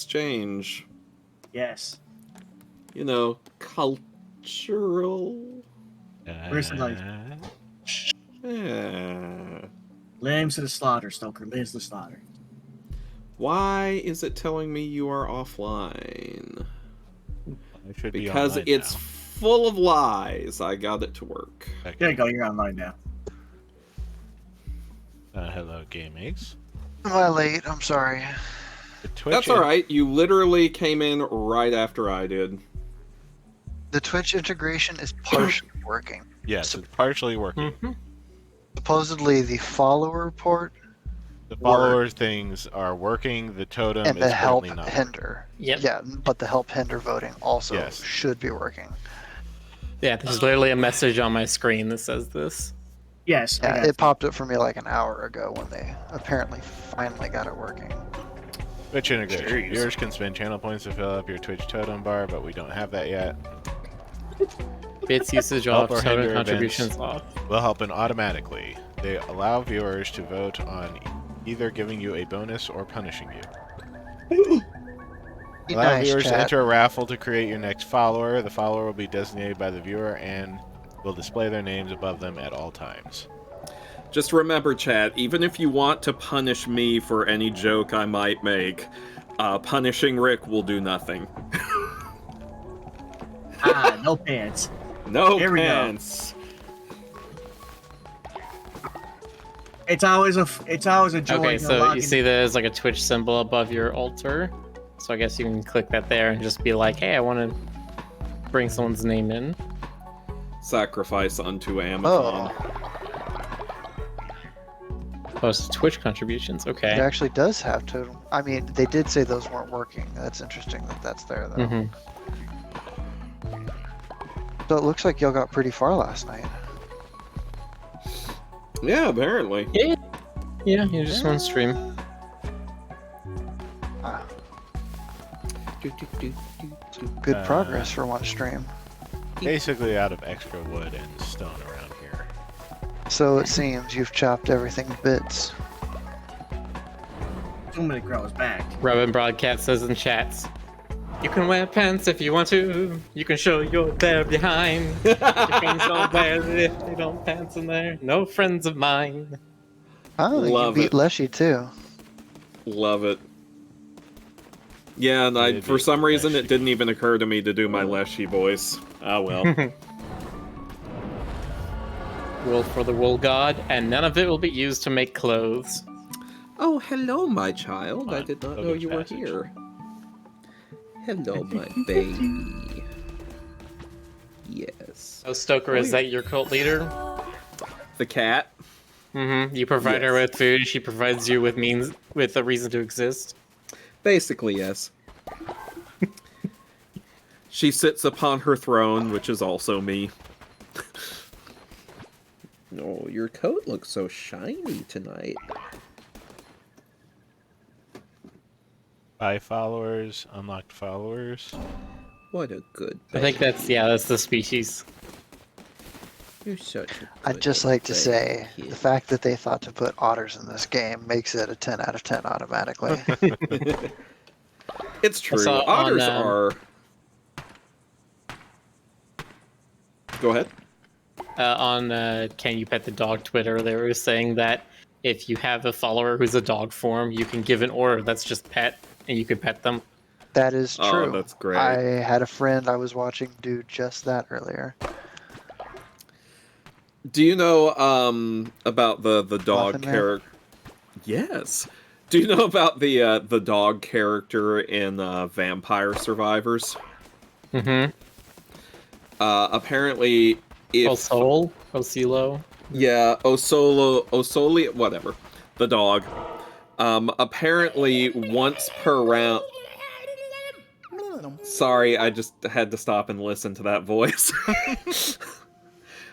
exchange. Yes. You know, cultural. Where's the knife? Yeah. Limbs to the slaughter, Stoker. Limbs to the slaughter. Why is it telling me you are offline? I should Because be online it's now. full of lies. I got it to work. Okay. There you go. You're online now. Hello, GameX. Am I late? I'm sorry. The Twitch That's alright. You literally came in right after I did. The Twitch integration is partially working. Yes, it's partially working. Supposedly, the follower port The follower things are working. The totem and is the help currently not. hinder. Yep. Yeah, but the help hinder voting also Yes. should be working. Yeah, there's literally a message on my screen that says this. Yes. I Yeah, got it you. popped up for me like an hour ago when they apparently finally got it working. Twitch integration. Jeez. Viewers can spend channel points to fill up your Twitch totem bar, but we don't have that yet. Bits usage Help off, or total hinder contributions events. off. Will help in automatically. They allow viewers to vote on either giving you a bonus or punishing you. Be Allow nice, viewers to chat. enter a raffle to create your next follower. The follower will be designated by the viewer and will display their names above them at all times. Just remember, chat, even if you want to punish me for any joke I might make, punishing Rick will do nothing. No pants. No Here we go. pants. It's always a joy. Okay, to so log you in. see there's like a Twitch symbol above your altar. So I guess you can click that there and just be like, hey, I want to bring someone's name in. Sacrifice unto Amazon. Post Twitch contributions. It Okay. actually does have total. I mean, they did say those weren't working. That's interesting that that's there, though. Mm-hmm. So it looks like y'all got pretty far last night. Yeah, apparently. Yeah, you just one stream. Ah, good progress for one stream. Basically out of extra wood and stone around here. So it seems you've chopped everything to bits. 2 minute grows back. Robin Broadcast says in chats, you can wear pants if you want to. You can show your bare behind. Your friends don't wear it if they don't pants in there. No friends of mine. Oh, Love you beat it. Leshy too. Love it. Yeah, and Yeah, for some reason Leshy. it didn't even occur to me to do my Leshy voice. Ah, well. Wool for the wool god, and none of it will be used to make clothes. Oh, hello, my child. I did not know Logan's you were passage. here. Hello, my baby. Yes. Oh, Stoker, is that your cult leader? The cat? Mm-hmm. You provide her with food, she provides you with with a reason to exist. Basically, yes. She sits upon her throne, which is also me. Oh, your coat looks so shiny tonight. 5 followers, unlocked followers. What a good I think that's the species. You're such a I'd good just like to baby say kid. the fact that they thought to put otters in this game makes it a 10 out of 10 automatically. It's true. saw on, Otters are... Go ahead. On Can You Pet the Dog Twitter, they were saying that if you have a follower who's a dog form, you can give an order that's just pet, and you can pet them. That is Oh, true. that's great. I had a friend I was watching do just that earlier. Do you know about the dog Muffin Man? character? Yes. Do you know about the dog character in Vampire Survivors? Mm-hmm. Apparently, if Osilo. yeah, Osoli, whatever, the dog. Apparently, once per round. Sorry, I just had to stop and listen to that voice.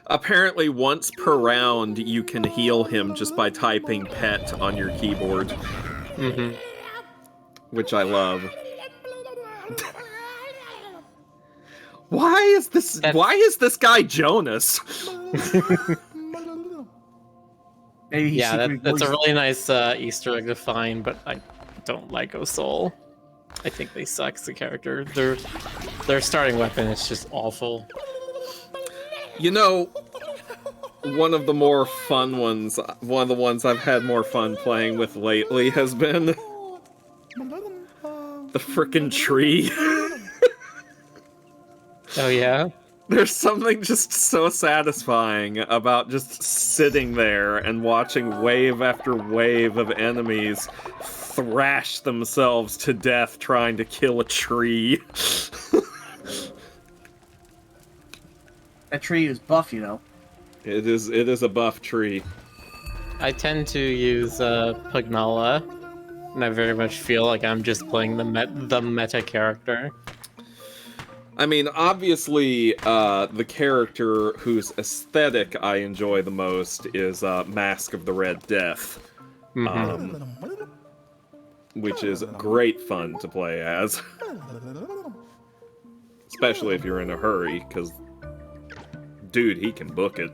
Apparently, once per round, you can heal him just by typing pet on your keyboard. Mm-hmm. Which I love. Why is this guy Jonas? Maybe he's Yeah, secretly that's a voiced- really nice Easter egg to find, but I don't like Osol. I think they suck as a character. Their starting weapon is just awful. You know, one of the more fun ones, one of the ones I've had more fun playing with lately has been the frickin' tree. Oh yeah? There's something just so satisfying about just sitting there and watching wave after wave of enemies thrash themselves to death trying to kill a tree. That tree is buff, you know. It is a buff tree. I tend to use Pugnala, and I very much feel like I'm just playing the meta character. I mean, obviously, the character whose aesthetic I enjoy the most is Mask of the Red Death, which is great fun to play as. Especially if you're in a hurry, because, dude, he can book it.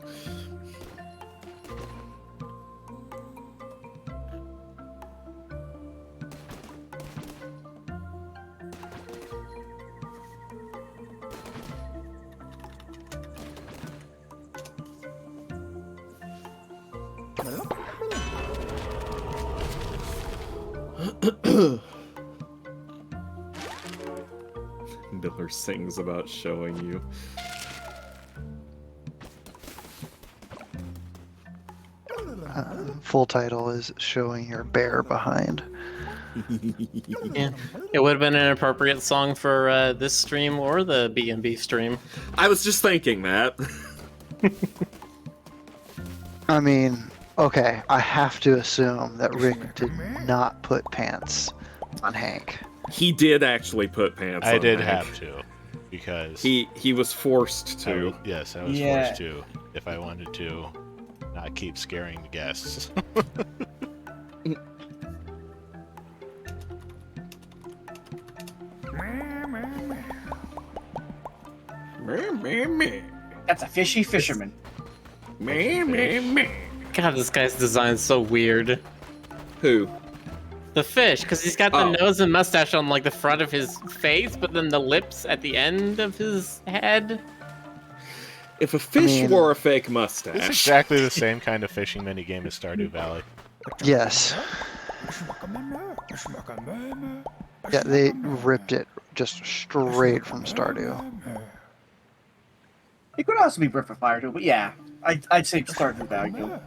Miller sings about showing you. Full title is Showing Your Bear Behind. Yeah, it would have been an appropriate song for this stream or the B&B stream. I was just thinking that. I mean, okay, I have to assume that Rick did not put pants on Hank. He did actually put pants on I did Hank. have to, because He was forced to. Yes, I was Yeah. forced to if I wanted to not keep scaring the guests. That's a fishy fisherman. God, this guy's design's so weird. Who? The fish, because he's got the Oh. nose and mustache on like the front of his face, but then the lips at the end of his head. If a fish mean- wore a fake It's mustache. exactly the same kind of fishing minigame as Stardew Valley. Yes. Yeah, they ripped it just straight from Stardew. It could also be Breath of Fire too, but yeah, I'd say start with value.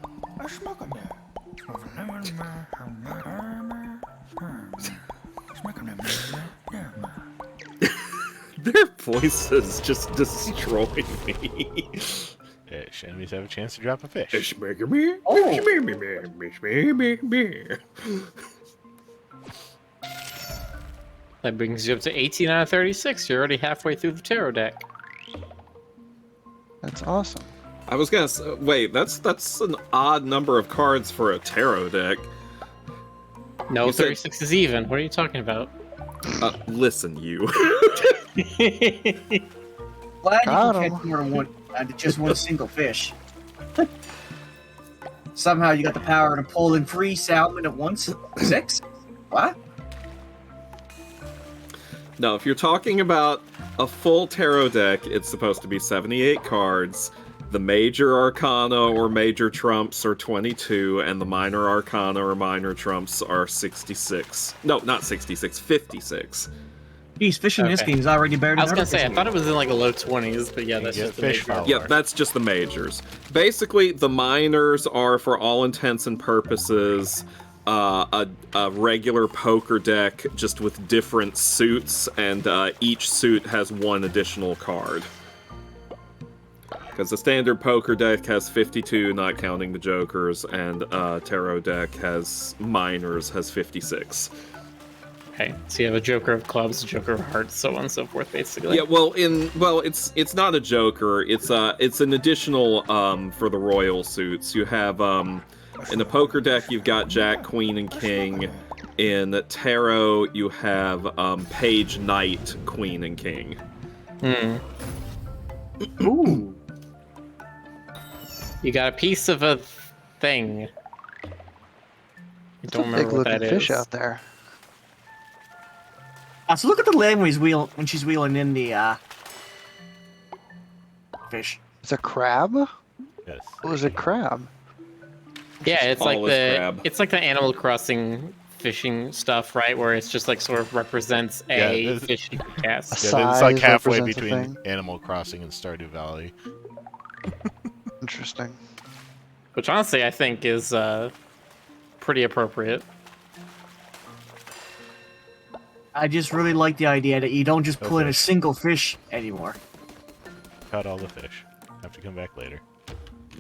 Their voices just destroy me. Fish. Enemies have a chance to drop a fish. That brings you up to 18 out of 36. You're already halfway through the tarot deck. That's awesome. I was gonna say, wait, that's an odd number of cards for a tarot deck. No, You said- 36 is even. What are you talking about? Listen, you. Glad you Got can 'em. catch more than one, just one single fish. Somehow you got the power to pull in 3 salmon at once. 6? What? No, if you're talking about a full tarot deck, it's supposed to be 78 cards. The major arcana or major trumps are 22, and the minor arcana or minor trumps are 66. No, not 66, 56. Geez, fishing in this Okay. game is already better than I was gonna other say, I fishing thought it was in like the low 20s, but yeah, that's get just the fish major. follower. Yeah, that's just the majors. Basically, the minors are, for all intents and purposes, a regular poker deck, just with different suits, and each suit has one additional card. Because the standard poker deck has 52, not counting the jokers, and tarot deck has minors, has 56. Okay, so you have a Joker of Clubs, a Joker of Hearts, so on and so forth, basically. Yeah, it's not a joker. It's an additional for the royal suits. You have in the poker deck you've got Jack, Queen, and King. In tarot you have Page, Knight, Queen, and King. Ooh. You got a piece of a thing. I It's don't a big remember what looking that fish is. out there. So look at the leg when she's wheeling in the fish. It's a crab? Yes. It was a crab. Yeah, it's like Tall as crab. it's like the Animal Crossing fishing stuff, right? Where it's just like sort of represents a Yeah, fish you can cast. Yeah, it's like Size halfway represents a between thing. Animal Crossing and Stardew Valley. Interesting. Which honestly I think is pretty appropriate. I just really like the idea that you don't just pull in a Okay. single fish anymore. Caught all the fish. Have to come back later.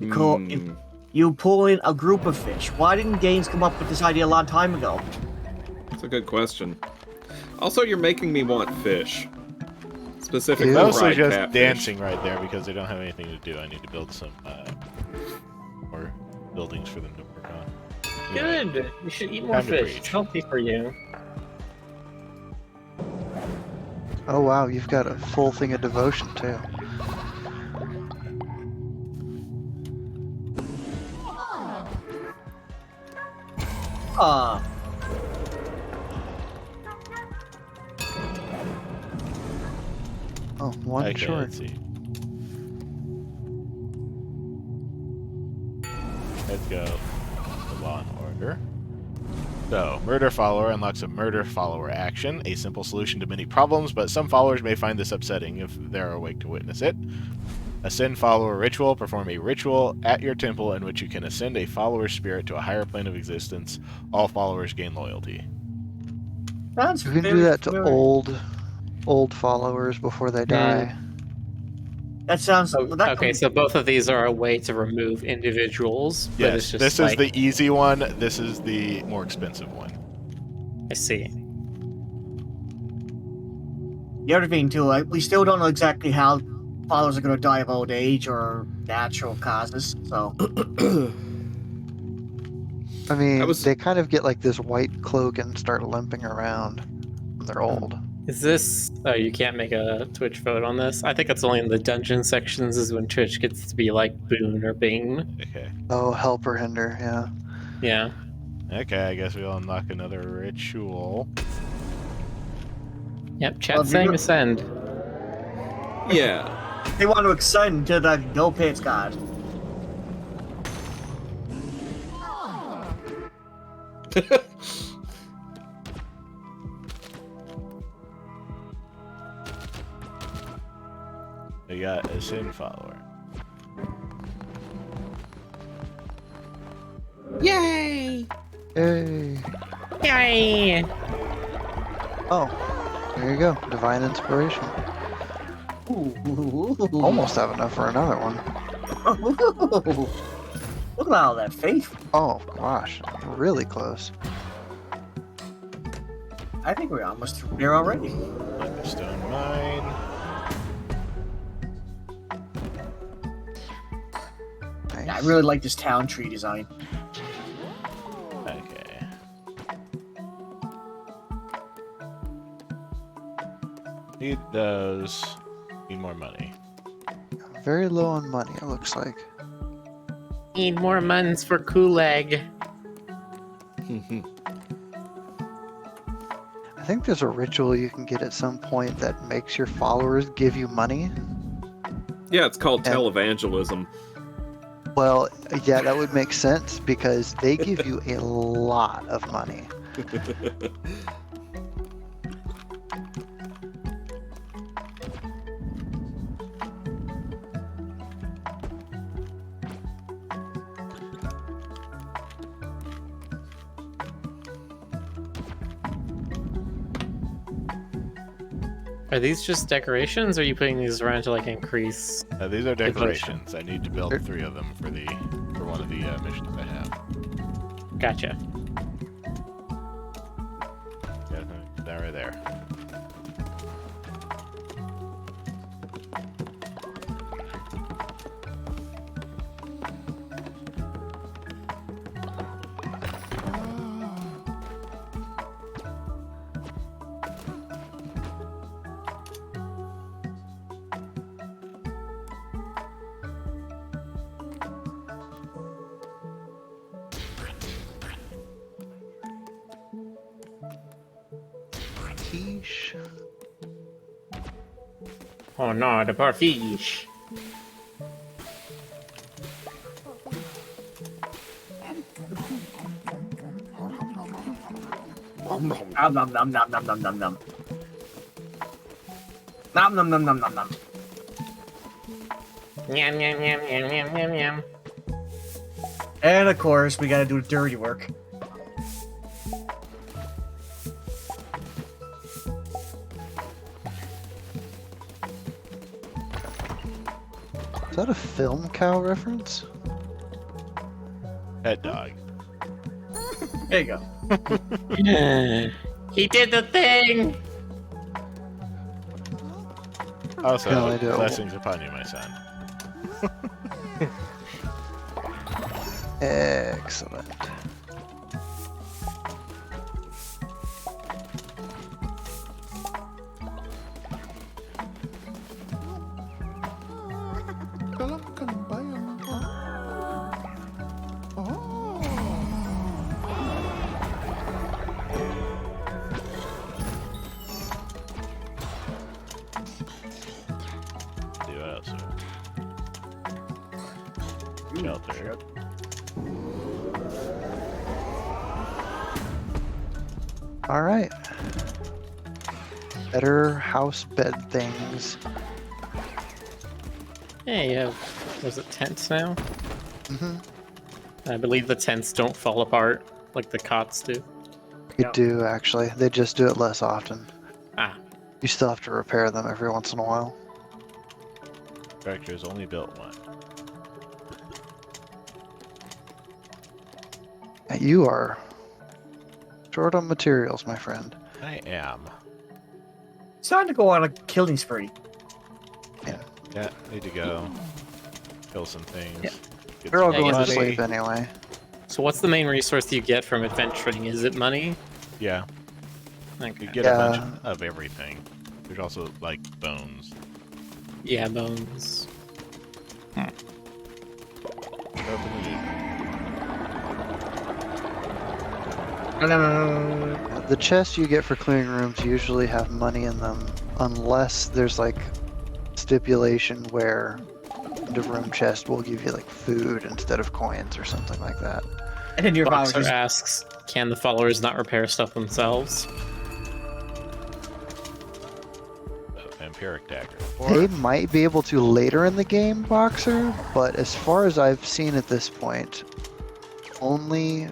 Mm. You pull in a group of fish. Why didn't games come up with this idea a long time ago? That's a good question. Also, you're making me want fish. Specifically, Ew. Mostly fried just catfish. dancing right there because they don't have anything to do. I need to build some more buildings for them to work on. Anyway, Good. You should eat more Time to fish. breach. It's healthy for you. Oh wow, you've got a full thing of devotion too. Uh, Oh, one okay, short. let's see. Let's go to Law and Order. So, Murder Follower unlocks a Murder Follower action, a simple solution to many problems, but some followers may find this upsetting if they're awake to witness it. Ascend Follower Ritual. Perform a ritual at your temple in which you can ascend a follower's spirit to a higher plane of existence. All followers gain loyalty. That's You can do that to old followers before they die. That sounds. that Okay, so both of these are a way to remove individuals, but Yes, it's just this like, is the easy one. This is the more expensive one. I see. The other thing too, we still don't know exactly how followers are going to die of old age or natural causes. So I mean, I was- they kind of get like this white cloak and start limping around when they're old. Is this... Oh, you can't make a Twitch vote on this? I think it's only in the dungeon sections is when Twitch gets to be like boon or bane. Okay. Oh, help or hinder, yeah. Yeah. Okay, I guess we'll unlock another ritual. Yep, Well, chat's if saying you- ascend. Yeah. they want to ascend to the Go Pits God. We got a Sin Follower. Yay! Yay. Yay! Oh, there you go. Divine inspiration. Almost have enough for another one. Look at all that faith. Oh gosh, really close. I think we're almost there already. Like the Stone Mine. Nice. Yeah, I really like this town tree design. Okay. Need those. Need more money. Very low on money, it looks like. Need more muns for Kulag. I think there's a ritual you can get at some point that makes your followers give you money. Yeah, it's called televangelism. Well, yeah, that would make sense because they give you a lot of money. Are these just decorations, or are you putting these around to like increase? These are Devotion. decorations. I need to build 3 of them for one of the missions I have. Gotcha. Yeah, that right there. quiche. Oh no, the poor fish. Nom nom nom nom nom nom nom nom. Nom nom nom nom nom nom. Yum yum yum yum yum yum yum. And of course, we gotta do the dirty work. Is that a film cow reference? Pet dog. There you go. He did the thing! Also, No, I don't. blessings upon you, my son. Excellent. See what else? Shelter. All right. Better house bed things. Yeah, you have, was it tents now? Mm-hmm. I believe the tents don't fall apart like the cots do. You Yeah. do actually. They just do it less often. Ah, You still have to repair them every once in a while. Director's only built one. You are short on materials, my friend. I am. It's time to go on a killing spree. Yeah, need to go kill some things. Yeah. Get They're all some Yeah, going to money. sleep anyway. so what's the main resource you get from adventuring? Is it money? Yeah, Okay. you get a bunch of everything. There's also like bones. Yeah, bones. The chests you get for clearing rooms usually have money in them, unless there's like stipulation where the room chest will give you like food instead of coins or something like that. And then your Boxer followers. asks, can the followers not repair stuff themselves? Vampiric dagger. They might be able to later in the game, Boxer, but as far as I've seen at this point, only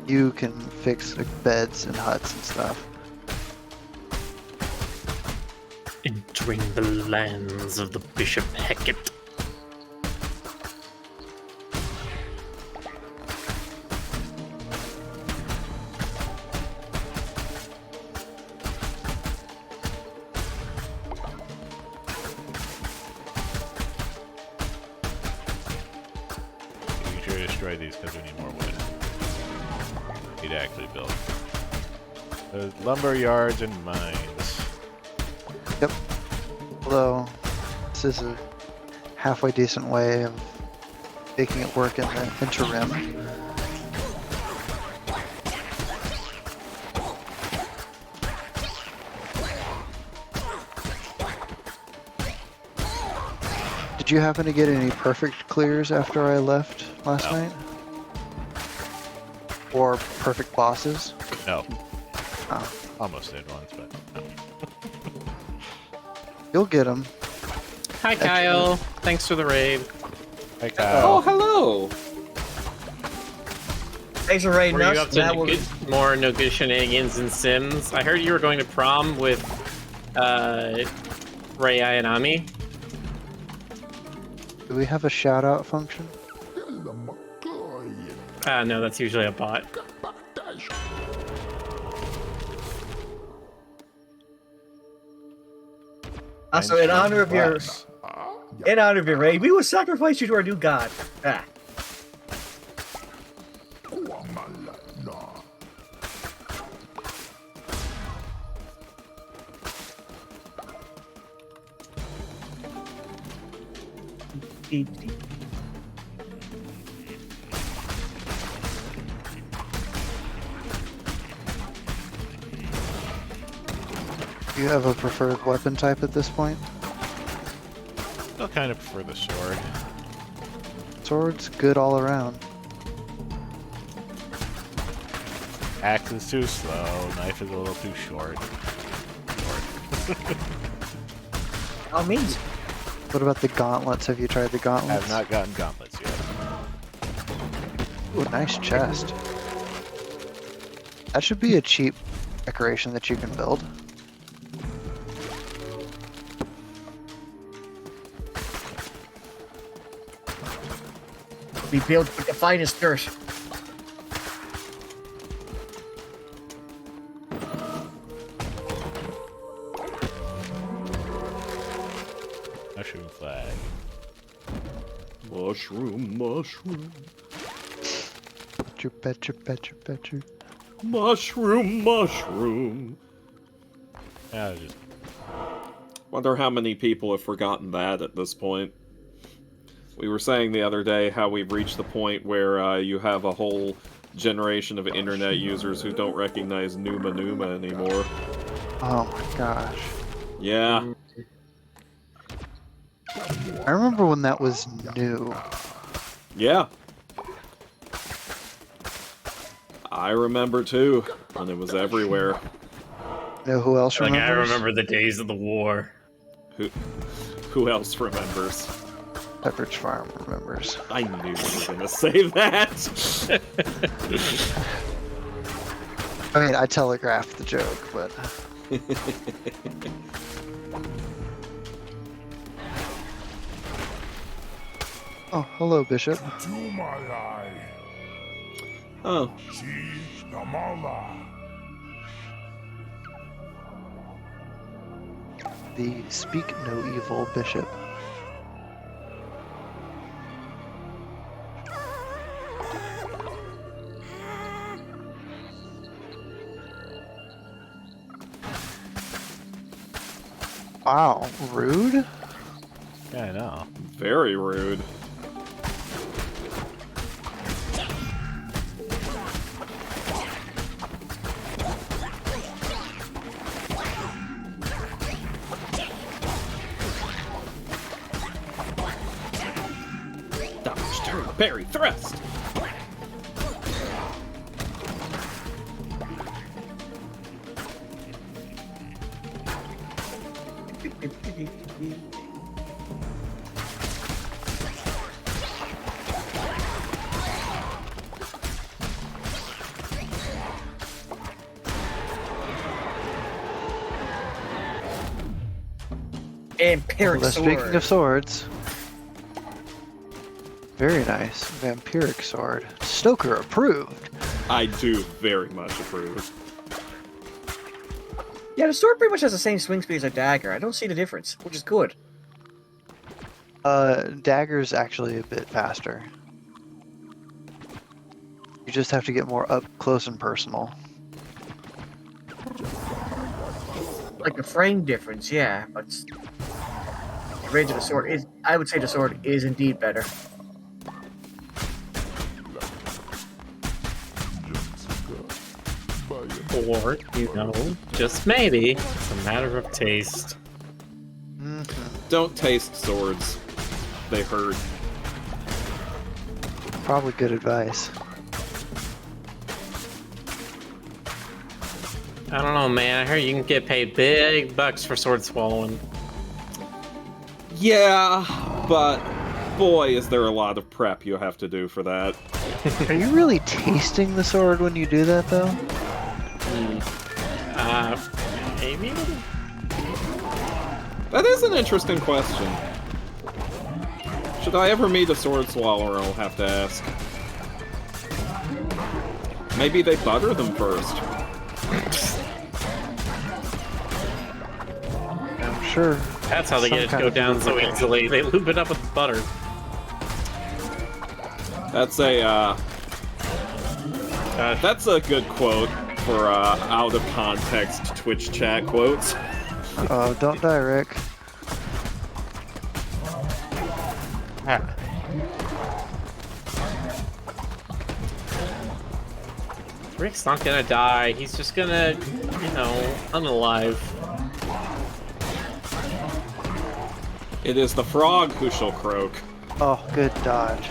you can fix like beds and huts and stuff. Entering the lands of the Bishop Hecate. Be sure to destroy these because we need more wood. Need to actually build. There's lumber yards and mines. Yep. Although this is a halfway decent way of making it work in the interim. Did you happen to get any perfect clears after I left last No. night? Or perfect bosses? No. Oh. Almost did once, but no. You'll get them. Hi, Kyle. Thanks for the raid. Hey, Oh, Kyle. hello! Thanks for raiding Were us. you up to That will- more no good shenanigans in Sims? I heard you were going to prom with Rei Ayanami. Do we have a shout out function? No, that's usually a bot. Also, in honor of your raid, we will sacrifice you to our new god. Ah. you have a preferred weapon type at this point? Still kind of prefer the sword. Sword's good all around. Axe is too slow. Knife is a little too short. All means. What about the gauntlets? Have you tried the I gauntlets? have not gotten gauntlets yet. Ooh, nice chest. That should be a cheap decoration that you can build. Be built with the finest dirt. Mushroom flag. Mushroom, mushroom. Betcha. Mushroom, mushroom. Yeah, just Wonder how many people have forgotten that at this point. We were saying the other day how we've reached the point where you have a whole generation of internet users who don't recognize Numa Numa anymore. Oh my gosh. Yeah. I remember when that was new. Yeah. I remember too, when it was everywhere. Know who else Like, remembers? I remember the days of the war. Who else remembers? Pepperidge Farm remembers. I knew you were gonna say that. I mean, I telegraphed the joke, but... Oh, hello, Bishop. Oh, The Speak No Evil Bishop. Wow, rude? yeah, I know. very rude. Dodge, turn, parry, thrust! Empiric Well, sword. speaking of swords. Very nice. Vampiric sword. Stoker approved. I do very much approve. Yeah, the sword pretty much has the same swing speed as a dagger. I don't see the difference, which is good. Dagger's actually a bit faster. You just have to get more up close and personal. Like the frame difference, yeah, but the range of the sword is. I would say the sword is indeed better. Or, you know, just maybe, it's a matter of taste. Don't taste swords. They hurt. Probably good advice. I don't know, man. I heard you can get paid big bucks for sword swallowing. Yeah, but boy, is there a lot of prep you have to do for that. Are you really tasting the sword when you do that, though? Maybe? That is an interesting question. Should I ever meet a sword swallower, I'll have to ask. Maybe they butter them first. I'm sure. That's how they Some get it to kind go of down so lubrication. easily. They lube it up with butter. That's a good quote for out of context Twitch chat quotes. Oh, don't die, Rick. Rick's not gonna die. He's just gonna, you know, unalive. It is the frog who shall croak. Oh, good dodge.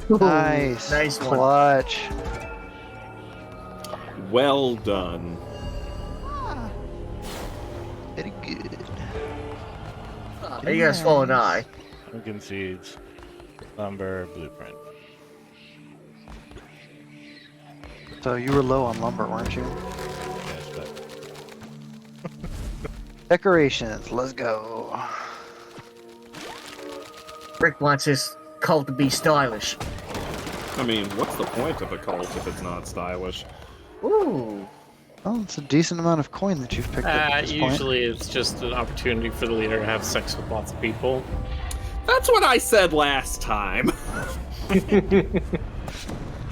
Nice. Nice one. Clutch. Well done. Very good. You guys swallow an eye. Pumpkin seeds, lumber, blueprint. So you were low on lumber, weren't you? Yes, but Decorations, let's go. Rick wants his cult to be stylish. I mean, what's the point of a cult if it's not stylish? Ooh. Well, it's a decent amount of coin that you've picked up at this point. Usually it's just an opportunity for the leader to have sex with lots of people. That's what I said last time.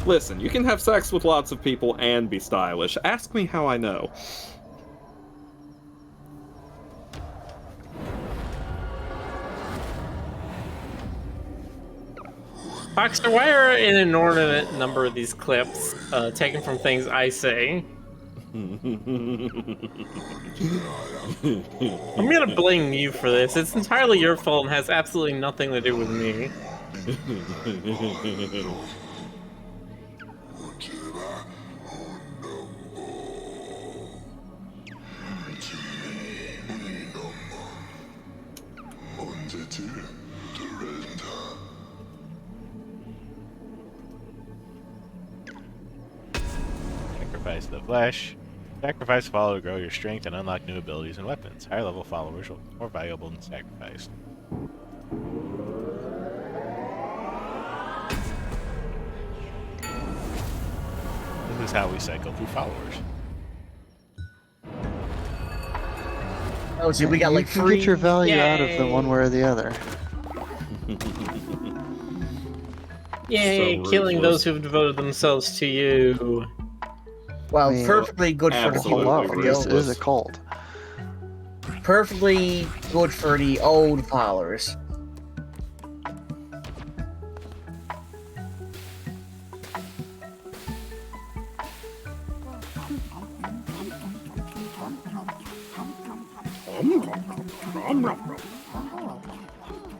Listen, you can have sex with lots of people and be stylish. Ask me how I know. Foxter, why are an inordinate number of these clips taken from things I say? I'm gonna blame you for this. It's entirely your fault and has absolutely nothing to do with me. sacrifice the flesh. Sacrifice a follower to grow your strength and unlock new abilities and weapons. Higher level followers will be more valuable than sacrificed. This is how we cycle through followers. Oh, see, we got You like can three. get your value out of them Yay. one way or the other. Yay, So killing ruthless. those who've devoted themselves to you. Well, I mean, perfectly good for the absolutely people. Hello, For the this old, ruthless. is a cult. perfectly good for the old followers.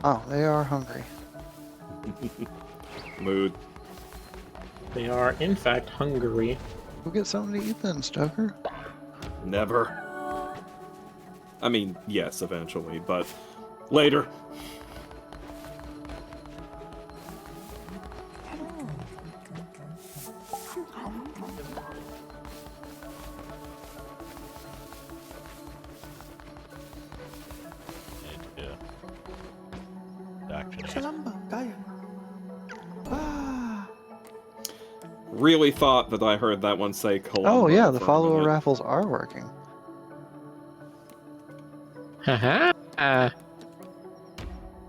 Oh, they are hungry. Mood. They are, in fact, hungry. Go get something to eat then, Stoker. Never. I mean, yes, eventually, but later. Really thought that I heard that one say Columbo. Oh yeah, the for a follower minute. raffles are working. Haha.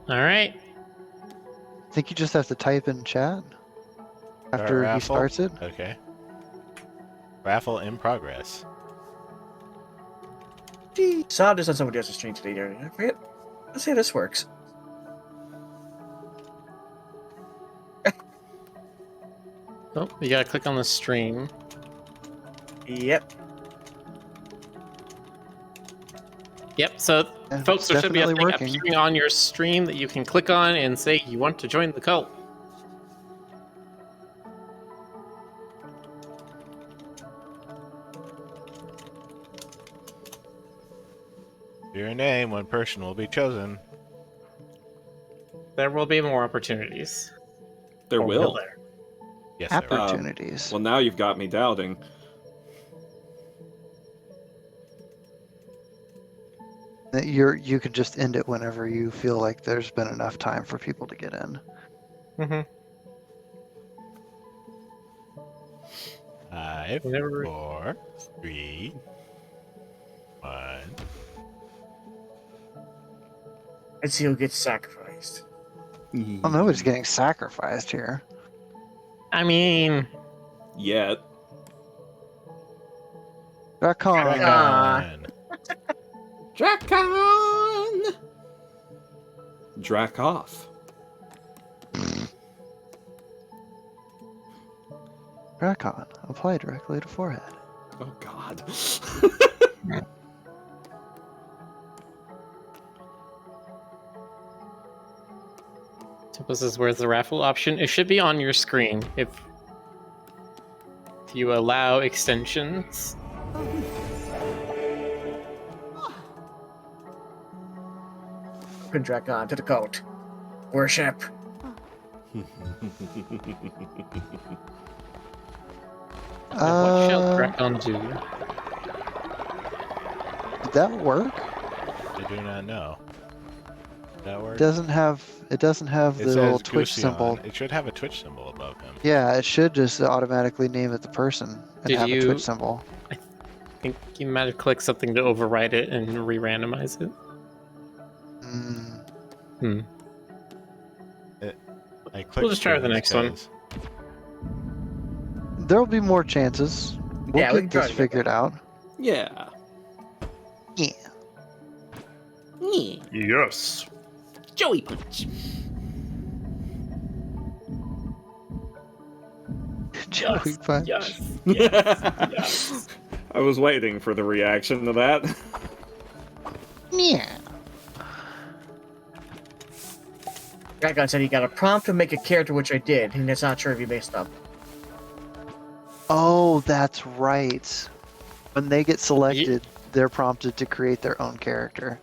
Alright. I think you just have to type in chat after he Raffle? starts it. Okay. Raffle in progress. Saw this on somebody else's stream today. I forget. Let's see how this works. Oh, you gotta click on the stream. Yep. Yep, so Yeah, folks, it's there should be a definitely thing working. appearing on your stream that you can click on and say you want to join the cult. Your name, one person will be chosen. There will be more opportunities. There Or will. there? Yes, there will. Opportunities. Well, now you've got me doubting. That you can just end it whenever you feel like there's been enough time for people to get in. Mm-hmm. 5, Whenever- 4, 3, 1. Let's see who gets sacrificed. Oh, nobody's getting sacrificed here. I mean, Yet. Drakon. Dragon. Drakon! Drac off. Recon. Apply directly to forehead. Oh God. This is where's the raffle option? It should be on your screen if you allow extensions. Good dragon to the coat. Worship. What shall Drakon do? Did that work? I do not know. Did that work? It doesn't have It the little says Twitch Gusion. symbol. It should have a Twitch symbol above him. Yeah, it should just automatically name it the person and Did have you- a Twitch symbol. I think you might have clicked something to overwrite it and re-randomize it. Mm, I clicked We'll just try the through next one. because- there'll be more chances. We'll Yeah, we can get try this to get figured out. Yeah. Yeah. Yes. Joey punch. Joey punch. Yes. Yes. I was waiting for the reaction to that. Yeah. Dragon said he got a prompt to make a character, which I did, and it's not sure if he messed up. Oh, that's right. When they get selected, they're prompted to create their own character.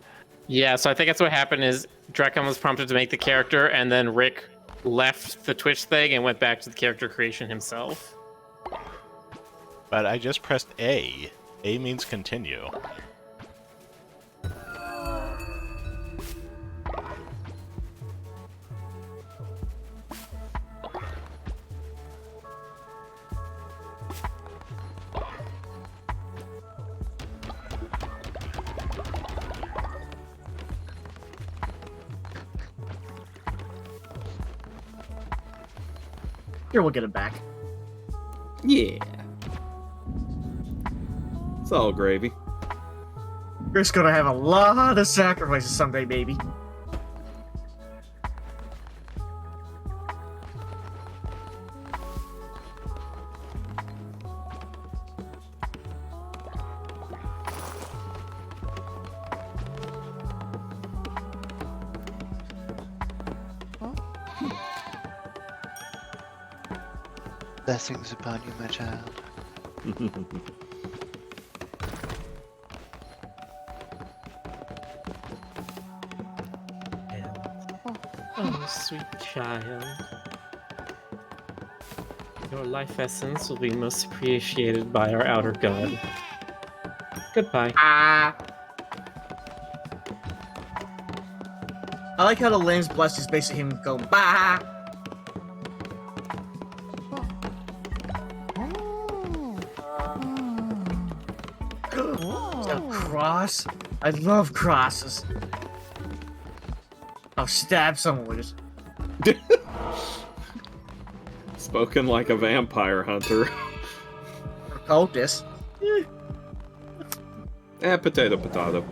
Yeah, so I think that's what happened is Drakon was prompted to make the character, and then Rick left the Twitch thing and went back to the character creation himself. But I just pressed A. A means continue. Here, we'll get him back. Yeah. It's all gravy. Chris gonna have a lot of sacrifices someday, baby. Blessings upon you, my child. Oh, sweet child. Your life essence will be most appreciated by our outer god. Goodbye. I like how the lamb's blessed is basically him going, bah! Is that a cross? I love crosses. I'll stab someone with it. Spoken like a vampire hunter. Or cultist. Potato, potato.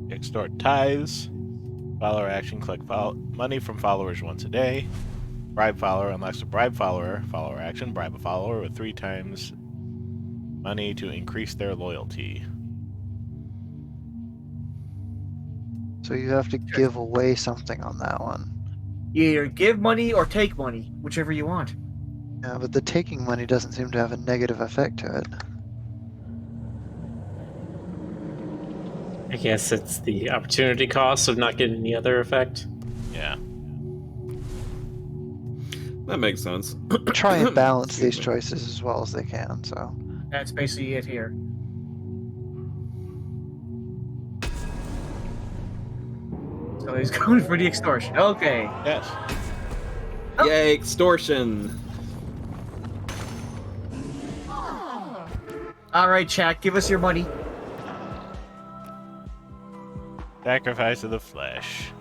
Extort tithes. Follower action, collect money from followers once a day. Bribe follower unlocks a bribe follower. Follower action, bribe a follower with 3 times money to increase their loyalty. So you have to give away something on that one. You either give money or take money, whichever you want. Yeah, but the taking money doesn't seem to have a negative effect to it. I guess it's the opportunity cost of not getting any other effect. Yeah. That makes sense. Try and balance Excuse these me. choices as well as they can, so. That's basically it here. he's going for the extortion. Okay. Yes. Yay, extortion! Alright, chat, give us your money. Sacrifice of the flesh.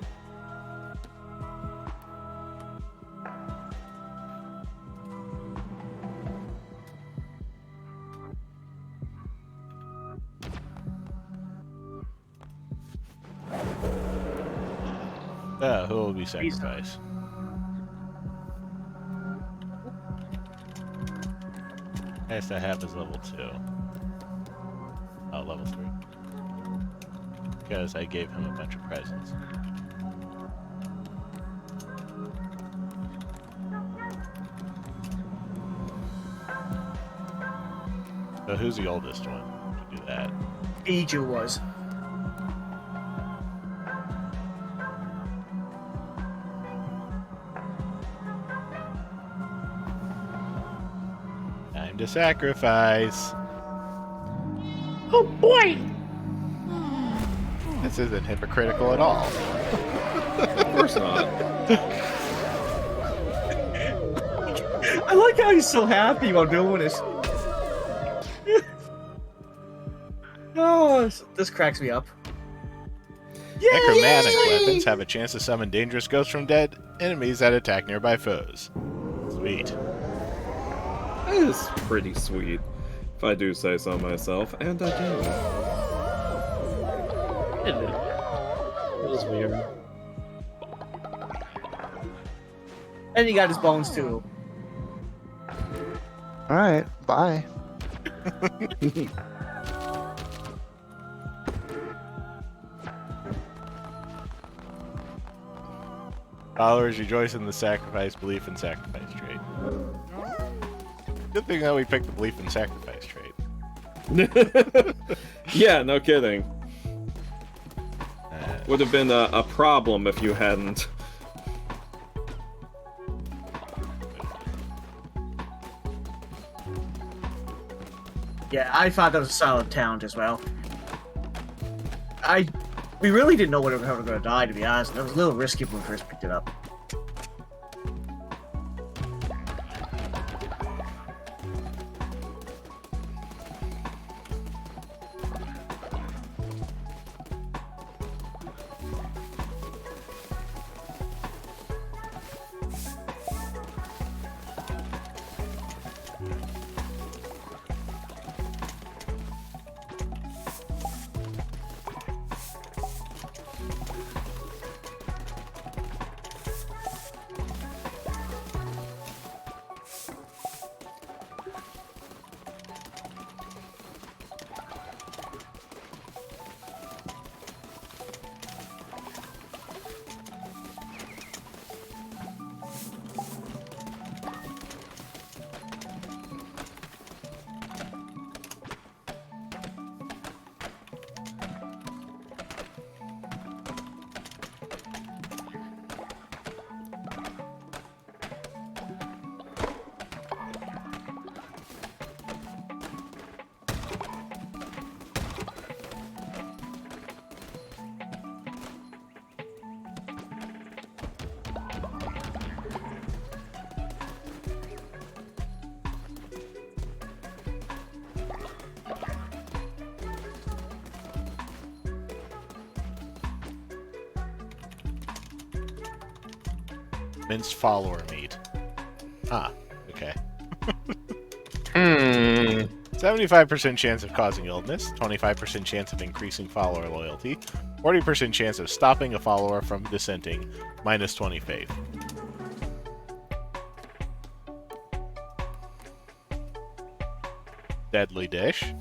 Who will be sacrificed? Highest I have is level 2. Oh, level 3. Because I gave him a bunch of presents. So who's the oldest one to do that? Biju was. Time to sacrifice. Oh boy! This isn't hypocritical at all. Of course not. I like how he's so happy while doing this. Oh, this cracks me up. Necromantic weapons have a chance to summon dangerous ghosts from dead enemies that attack nearby foes. Sweet. That is pretty sweet, if I do say so myself, and I do. It was weird. And he got his bones too. Alright, bye. Followers rejoice in the sacrifice belief and sacrifice trait. Good thing that we picked the belief and sacrifice trait. Yeah, no kidding. Would have been a problem if you hadn't. Yeah, I thought that was a solid talent as well. We really didn't know when we were going to die, to be honest. It was a little risky when we first picked it up. Minced follower meat. Ah, okay. 75% chance of causing illness, 25% chance of increasing follower loyalty, 40% chance of stopping a follower from dissenting, minus 20 faith. Deadly dish.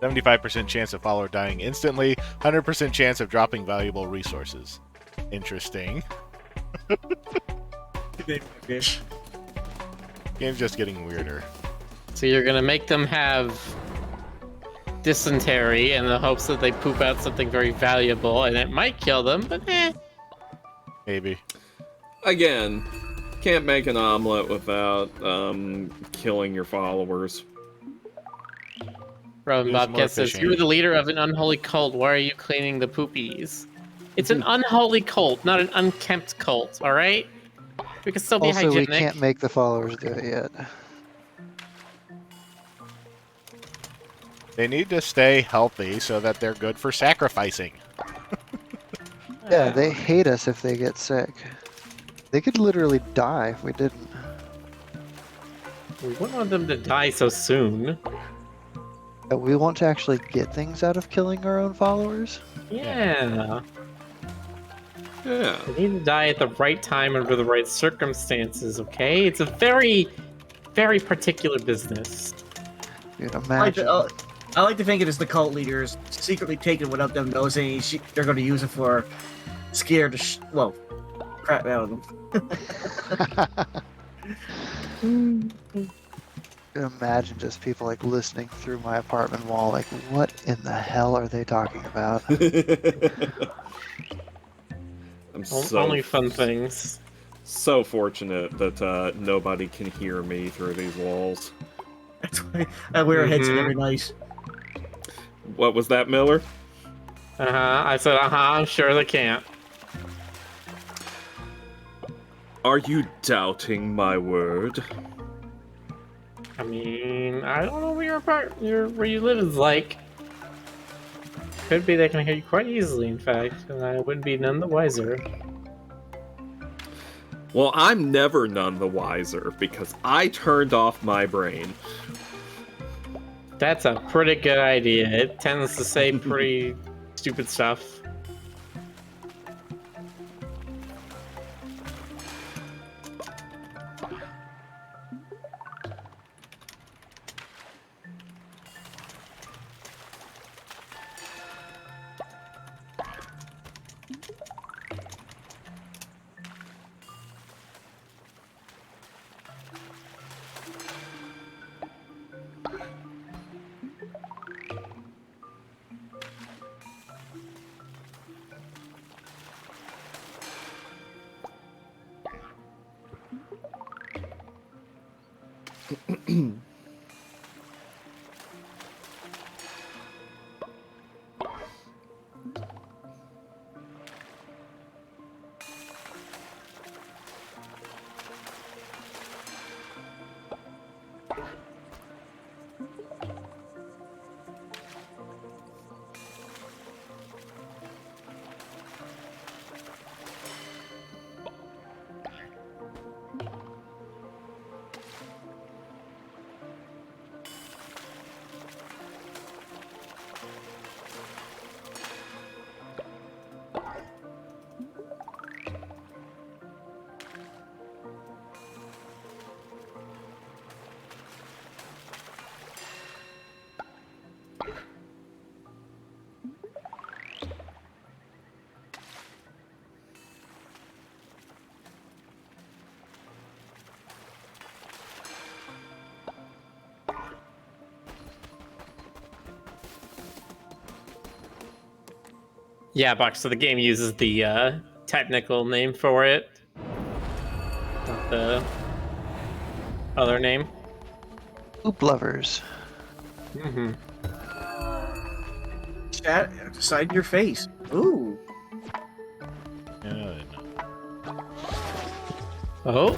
75% chance of follower dying instantly, 100% chance of dropping valuable resources. Interesting. Fish. Game's just getting weirder. So you're gonna make them have dysentery in the hopes that they poop out something very valuable, and it might kill them, but eh. Maybe. Again, can't make an omelet without killing your followers. Robin Who's Bobcat more says, fishing? "You are the leader of an unholy cult. Why are you cleaning the poopies?" It's an unholy cult, not an unkempt cult. All right. We can still be Also, we hygienic. can't make the followers do it yet. They need to stay healthy so that they're good for sacrificing. Yeah, they hate us if they get sick. They could literally die if we didn't. We wouldn't want them to die so soon. But we want to actually get things out of killing our own followers. Yeah. Yeah. They need to die at the right time under the right circumstances, okay? It's a very, very particular business. Dude, I like, imagine. to, I like to think it is the cult leaders secretly taking without them knowing. They're going to use it for scare the well, crap out of them. Imagine just people like listening through my apartment wall, like, what in the hell are they talking about? I'm Only fun things. so fortunate that nobody can hear me through these walls. That's why I wear a headset every night. What was that, Miller? I said, I'm sure they can't. Are you doubting my word? I mean, I don't know where you live is like. Could be they can hear you quite easily, in fact, and I wouldn't be none the wiser. Well, I'm never none the wiser because I turned off my brain. That's a pretty good idea. It tends to say pretty stupid stuff. Yeah, Buck, so the game uses the technical name for it, not the other name. Poop lovers. Mm-hmm. Chat inside your face. Ooh. No. Oh.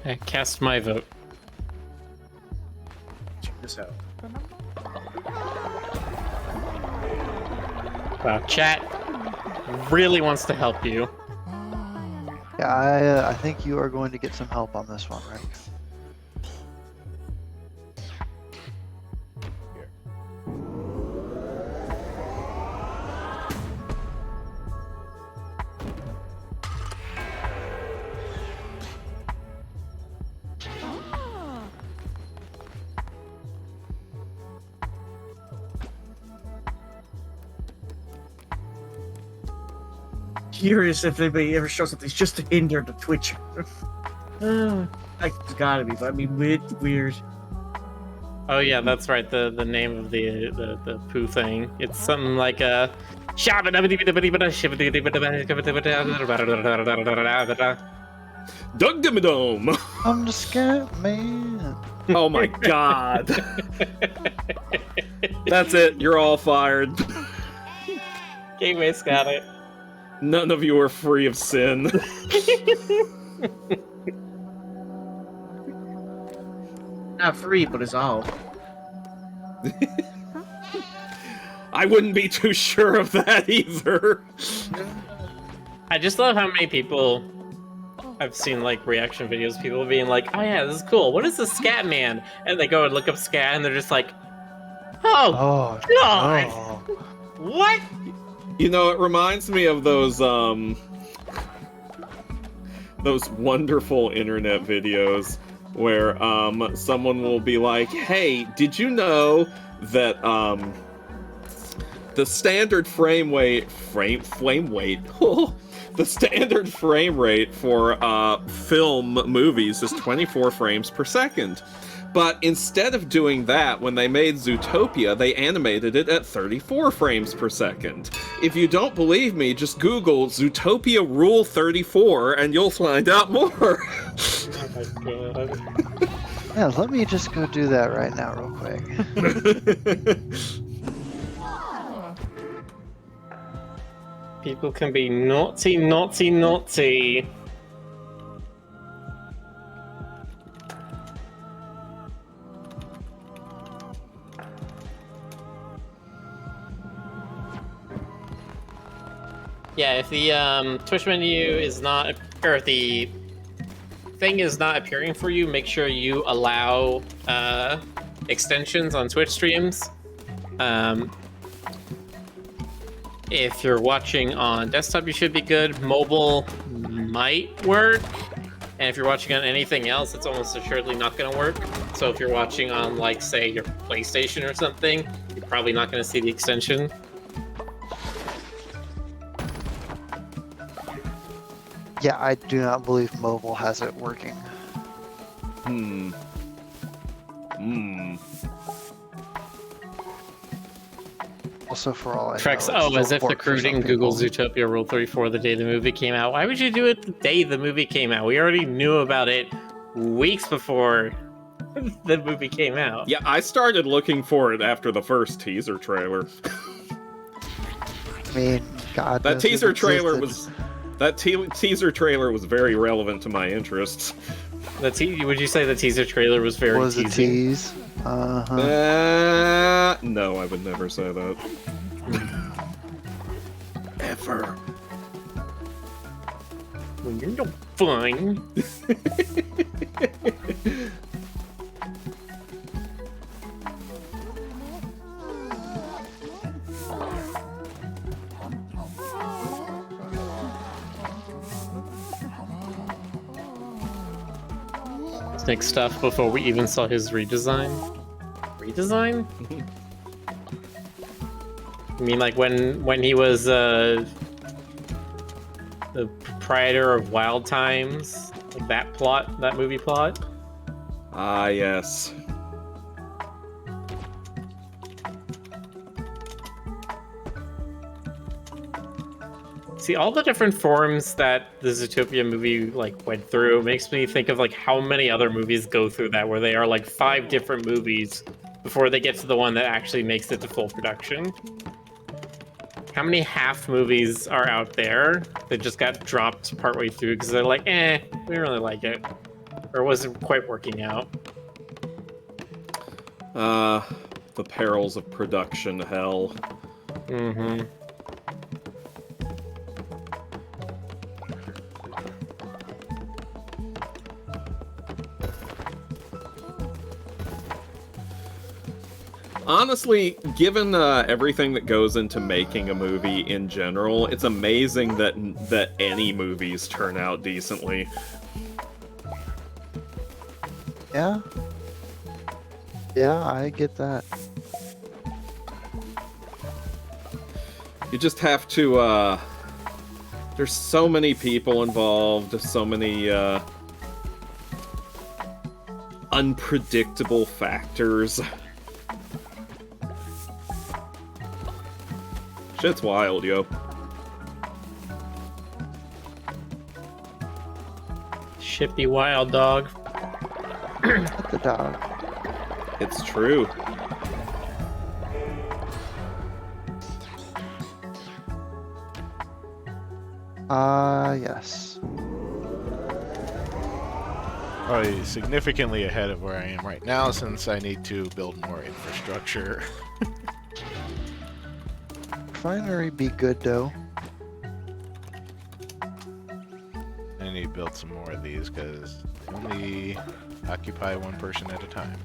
I cast my vote. Check this out. Wow, chat really wants to help you. Yeah, I think you are going to get some help on this one, Rick. Curious if anybody ever shows up. It's just to hinder the Twitch. It's gotta be, but I mean, weird. Oh yeah, that's right. The name of the poo thing. It's something like a. Doug Dimmadome. I'm the scat man. Oh my god. That's it. You're all fired. Gateway's got it. None of you are free of sin. Not free, but it's all. I wouldn't be too sure of that either. I just love how many people I've seen like reaction videos, people being like, "Oh yeah, this is cool. What is the scat man?" And they go and look up scat, and they're just like, "Oh, Oh, God, no. what?" You know, it reminds me of those wonderful internet videos where someone will be like, "Hey, did you know that the standard frame rate the standard frame rate for film movies is 24 frames per second. But instead of doing that, when they made Zootopia, they animated it at 34 frames per second. If you don't believe me, just Google Zootopia Rule 34 and you'll find out more." Oh my god. Yeah, let me just go do that right now real quick. People can be naughty, naughty, naughty. Yeah, if the Twitch menu is not, or if the thing is not appearing for you, make sure you allow extensions on Twitch streams. If you're watching on desktop, you should be good. Mobile might work. And if you're watching on anything else, it's almost assuredly not going to work. So if you're watching on, like, say, your PlayStation or something, you're probably not going to see the extension. Yeah, I do not believe mobile has it working. Also, for all I Trex, know, as if the crew didn't Google Zootopia Rule 34 the day the movie came out. Why would you do it the day the movie came out? We already knew about it weeks before the movie came out. Yeah, I started looking for it after the first teaser trailer. I mean, God, That knows it teaser trailer existed. teaser trailer was very relevant to my interests. Would you say the teaser trailer was very Was a teasing? tease. No, I would never say that. Ever. You're fine. Snick stuff before we even saw his redesign. Redesign? I mean, like when he was the proprietor of Wild Times, like that movie plot. Ah, yes. See, all the different forms that the Zootopia movie like went through makes me think of like how many other movies go through that, where they are like 5 different movies before they get to the one that actually makes it to full production. How many half movies are out there that just got dropped partway through because they're like, we didn't really like it, or wasn't quite working out? The perils of production hell. Mm-hmm. Honestly, given everything that goes into making a movie in general, it's amazing that any movies turn out decently. Yeah. Yeah, I get that. You just have to, there's so many people involved, so many, unpredictable factors. Shit's wild, yo. Shippy wild dog. At the dog. It's true. Yes. Probably significantly ahead of where I am right now since I need to build more infrastructure. Refinery be good though. I need to build some more of these because they only occupy one person at a time.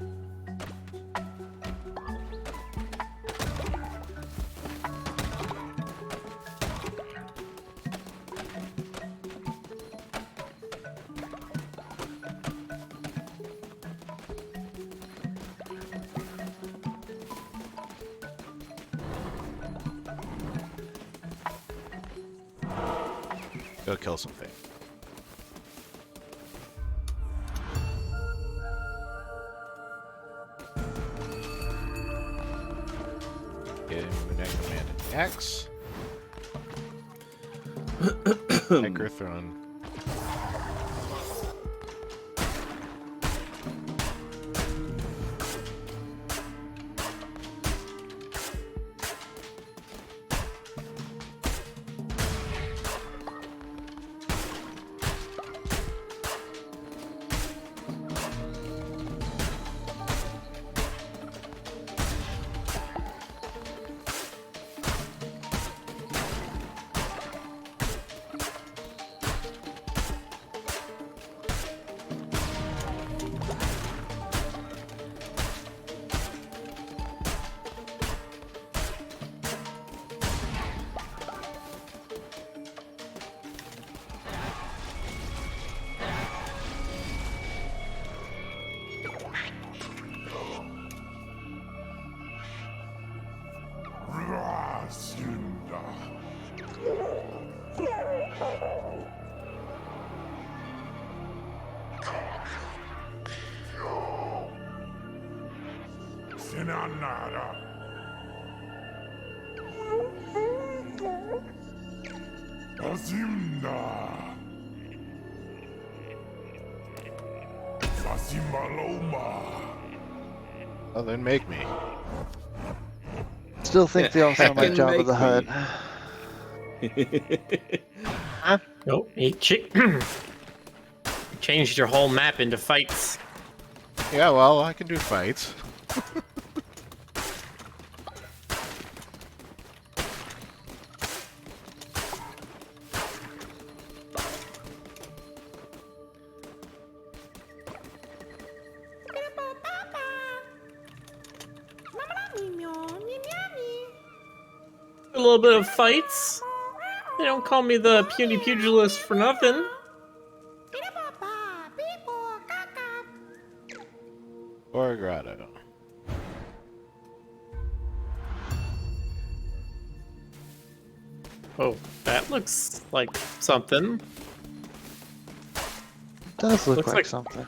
Go kill something. Get him with that command axe. Necrothron. Oh, then make me. Still think they all sound like Heckin' Jabba the make Hutt. Oh, he changed your whole map into fights. Yeah, well, I can do fights. A little bit of fights. They don't call me the puny pugilist for nothing. Or a grotto. Oh, that looks like something. Does look Looks like like- something.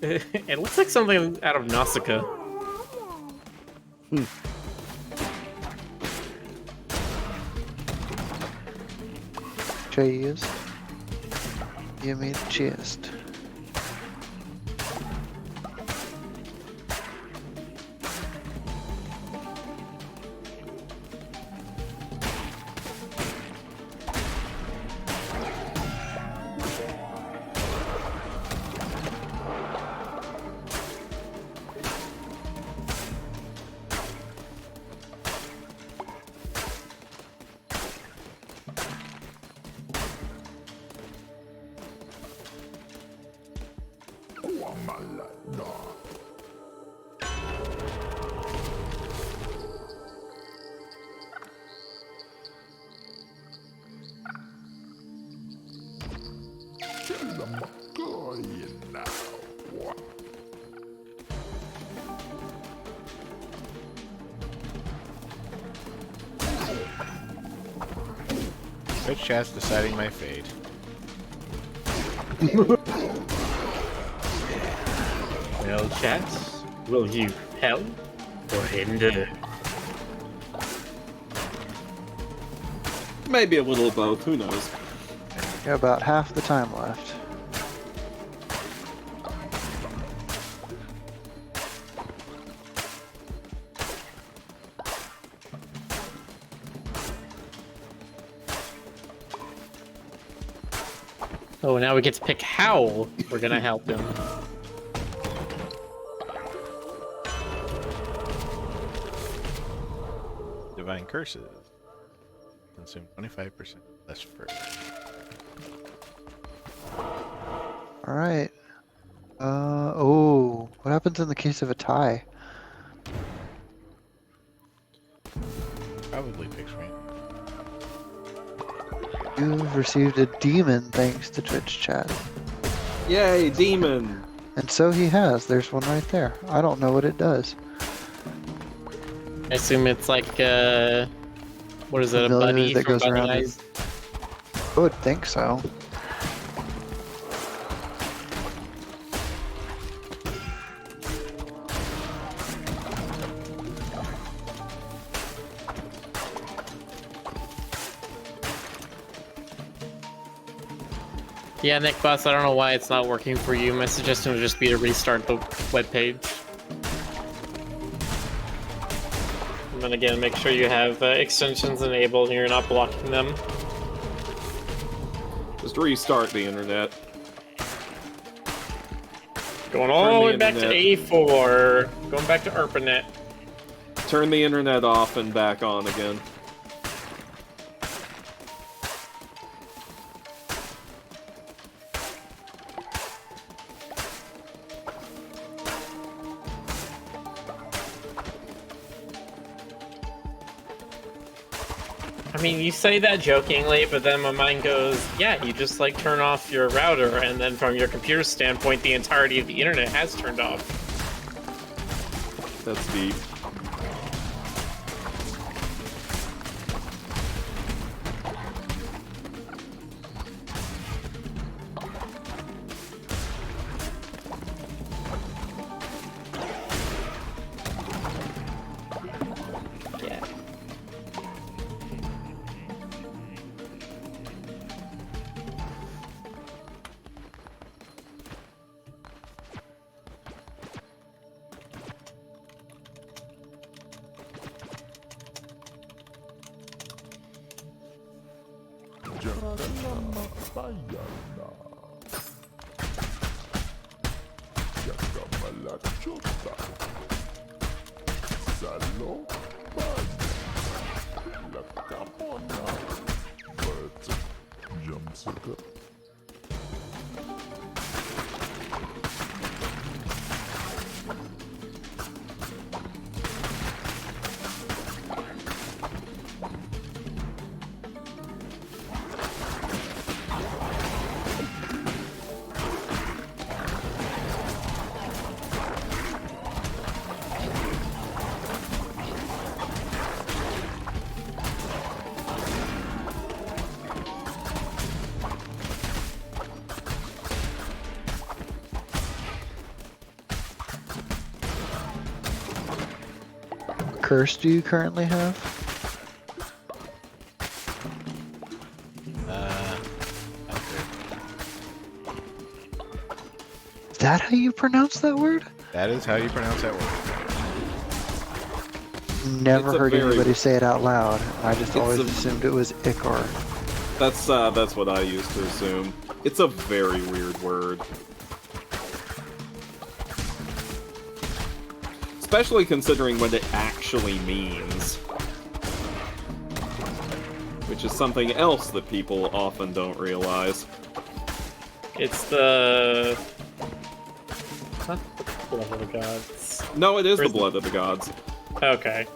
It looks like something out of Nausicaa. Cheese. Give me the chest. Twitch chat's deciding my fate. Well, chat, will you help or hinder? Maybe a little of both, who knows? Got about half the time left. Oh, now we get to pick how we're gonna help him. Divine curses. Consume 25% less fruit. All right. Oh, what happens in the case of a tie? Probably picks me. You've received a demon thanks to Twitch chat. Yay, demon! And so he has. There's one right there. I don't know what it does. I assume it's like, what is it, a Familiar bunny that from goes Bunny around Eyes? I would think so. Yeah, Nick Boss, I don't know why it's not working for you. My suggestion would just be to restart the webpage. And then again, make sure you have extensions enabled and you're not blocking them. Just restart the internet. Going all the way the back to internet. A4. Going back to ARPANET. Turn the internet off and back on again. I mean, you say that jokingly, but then my mind goes, yeah, you just like turn off your router, and then from your computer standpoint, the entirety of the internet has turned off. That's deep. Yeah. Curse do you currently have? Is that how you pronounce that word? That is how you pronounce that word. Never It's a heard very- anybody say it out loud. I just It's always a- assumed it was Ichor. That's what I used to assume. It's a very weird word. Especially considering what it actually means. Which is something else that people often don't realize. It's the... Not the blood of the gods. No, it is Or the is it- blood of the gods. Okay.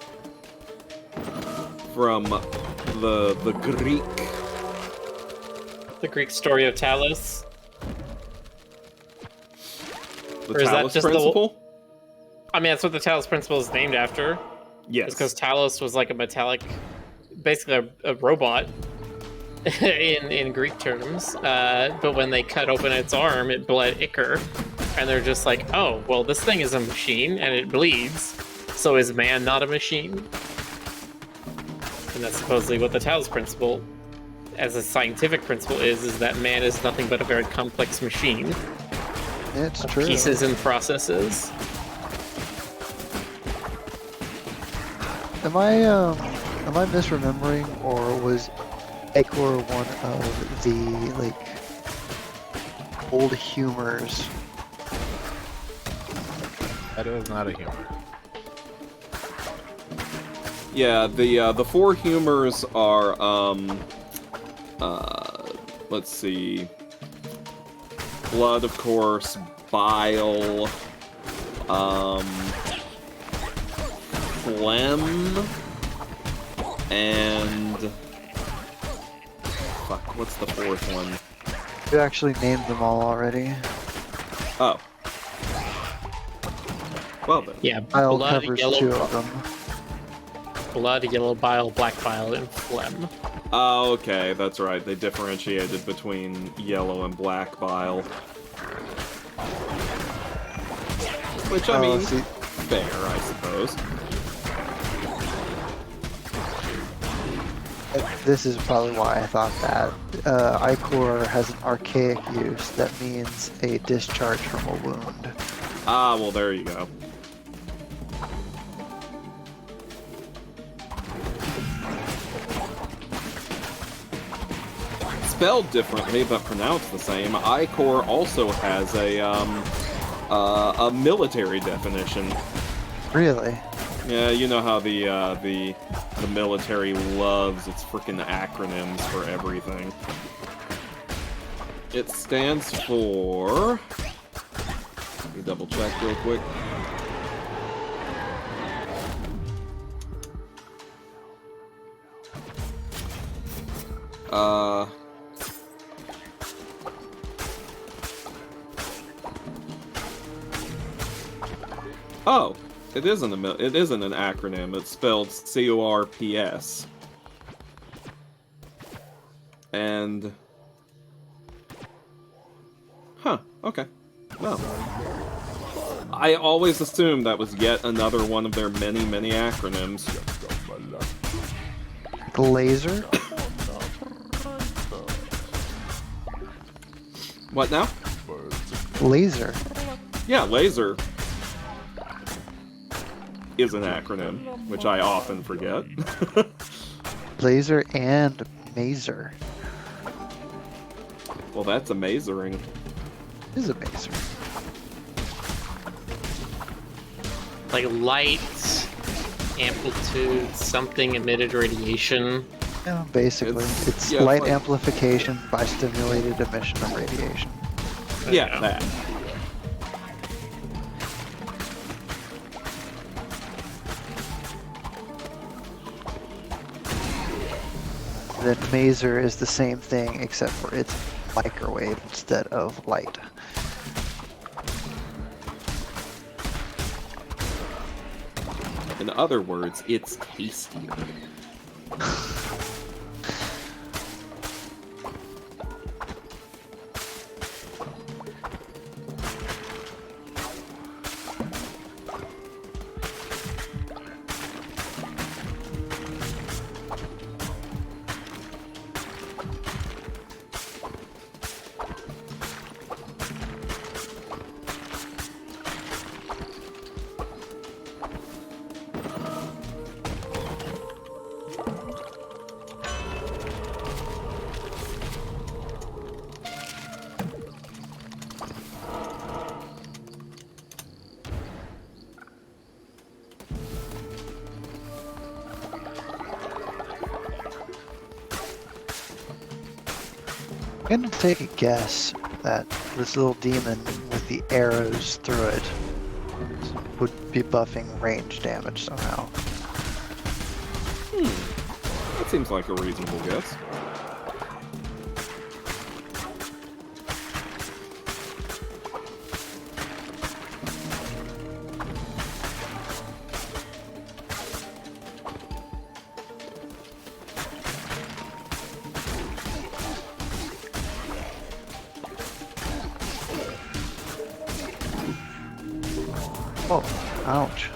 From the Greek. The Greek story of Talos. The Or is that Talos just the- principle? I mean, that's what the Talos principle is named after. Yes. It's because Talos was like a metallic, basically a robot in Greek terms. But when they cut open its arm, it bled ichor. And they're just like, oh, well, this thing is a machine and it bleeds. So is man not a machine? And that's supposedly what the Talos principle, as a scientific principle, is that man is nothing but a very complex machine. It's true. Pieces and processes. Am I misremembering, or was Ichor one of the old humors. That is not a humor. Yeah, the four humors are let's see, blood, of course, bile, phlegm, and fuck, what's the fourth one? You actually named them all already. Oh. Well then. Yeah, Bile blood, covers yellow, 2 of them. blood, yellow bile, black bile, and phlegm. Oh, okay, that's right. They differentiated between yellow and black bile. Which, I mean, see, fair, I suppose. this is probably why I thought that. Ichor has an archaic use that means a discharge from a wound. Ah, well, there you go. Spelled differently, but pronounced the same, Ichor also has a military definition. Really? Yeah, you know how the military loves its frickin' acronyms for everything. It stands for... Let me double check real quick. Oh, it isn't an acronym. It's spelled CORPS. And okay. Well, I always assumed that was yet another one of their many, many acronyms. Laser? What now? Laser. Yeah, laser is an acronym, which I often forget. Laser and mazer. Well, that's amazing. It is a mazer. Like light, amplitude, something emitted radiation. Yeah, basically. It's yeah, light like- amplification by stimulated emission of radiation. Yeah, that. Then maser is the same thing except for it's microwave instead of light. In other words, it's tastier. I'm gonna take a guess that this little demon with the arrows through it would be buffing range damage somehow. That seems like a reasonable guess. Oh, ouch.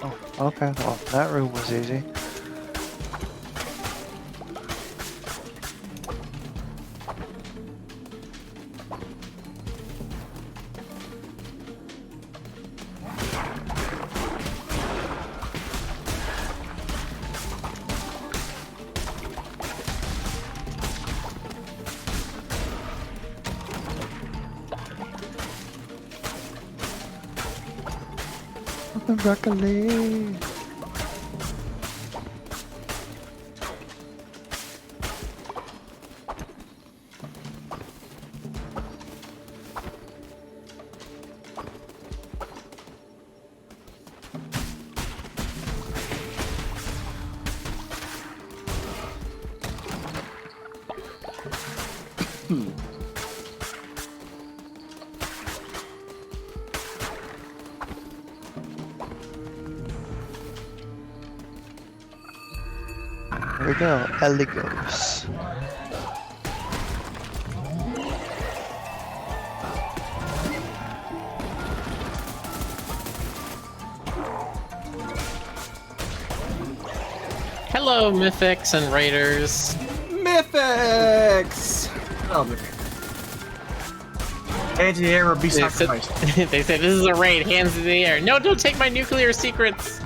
Oh, okay. Well, that room was easy. Broccoli. Here we go, Eligos. Hello, Mythics and Raiders. Mythics! Oh, man. Hands in the air or be They said, sacrificed. they said, this is a raid, hands in the air. No, don't take my nuclear secrets.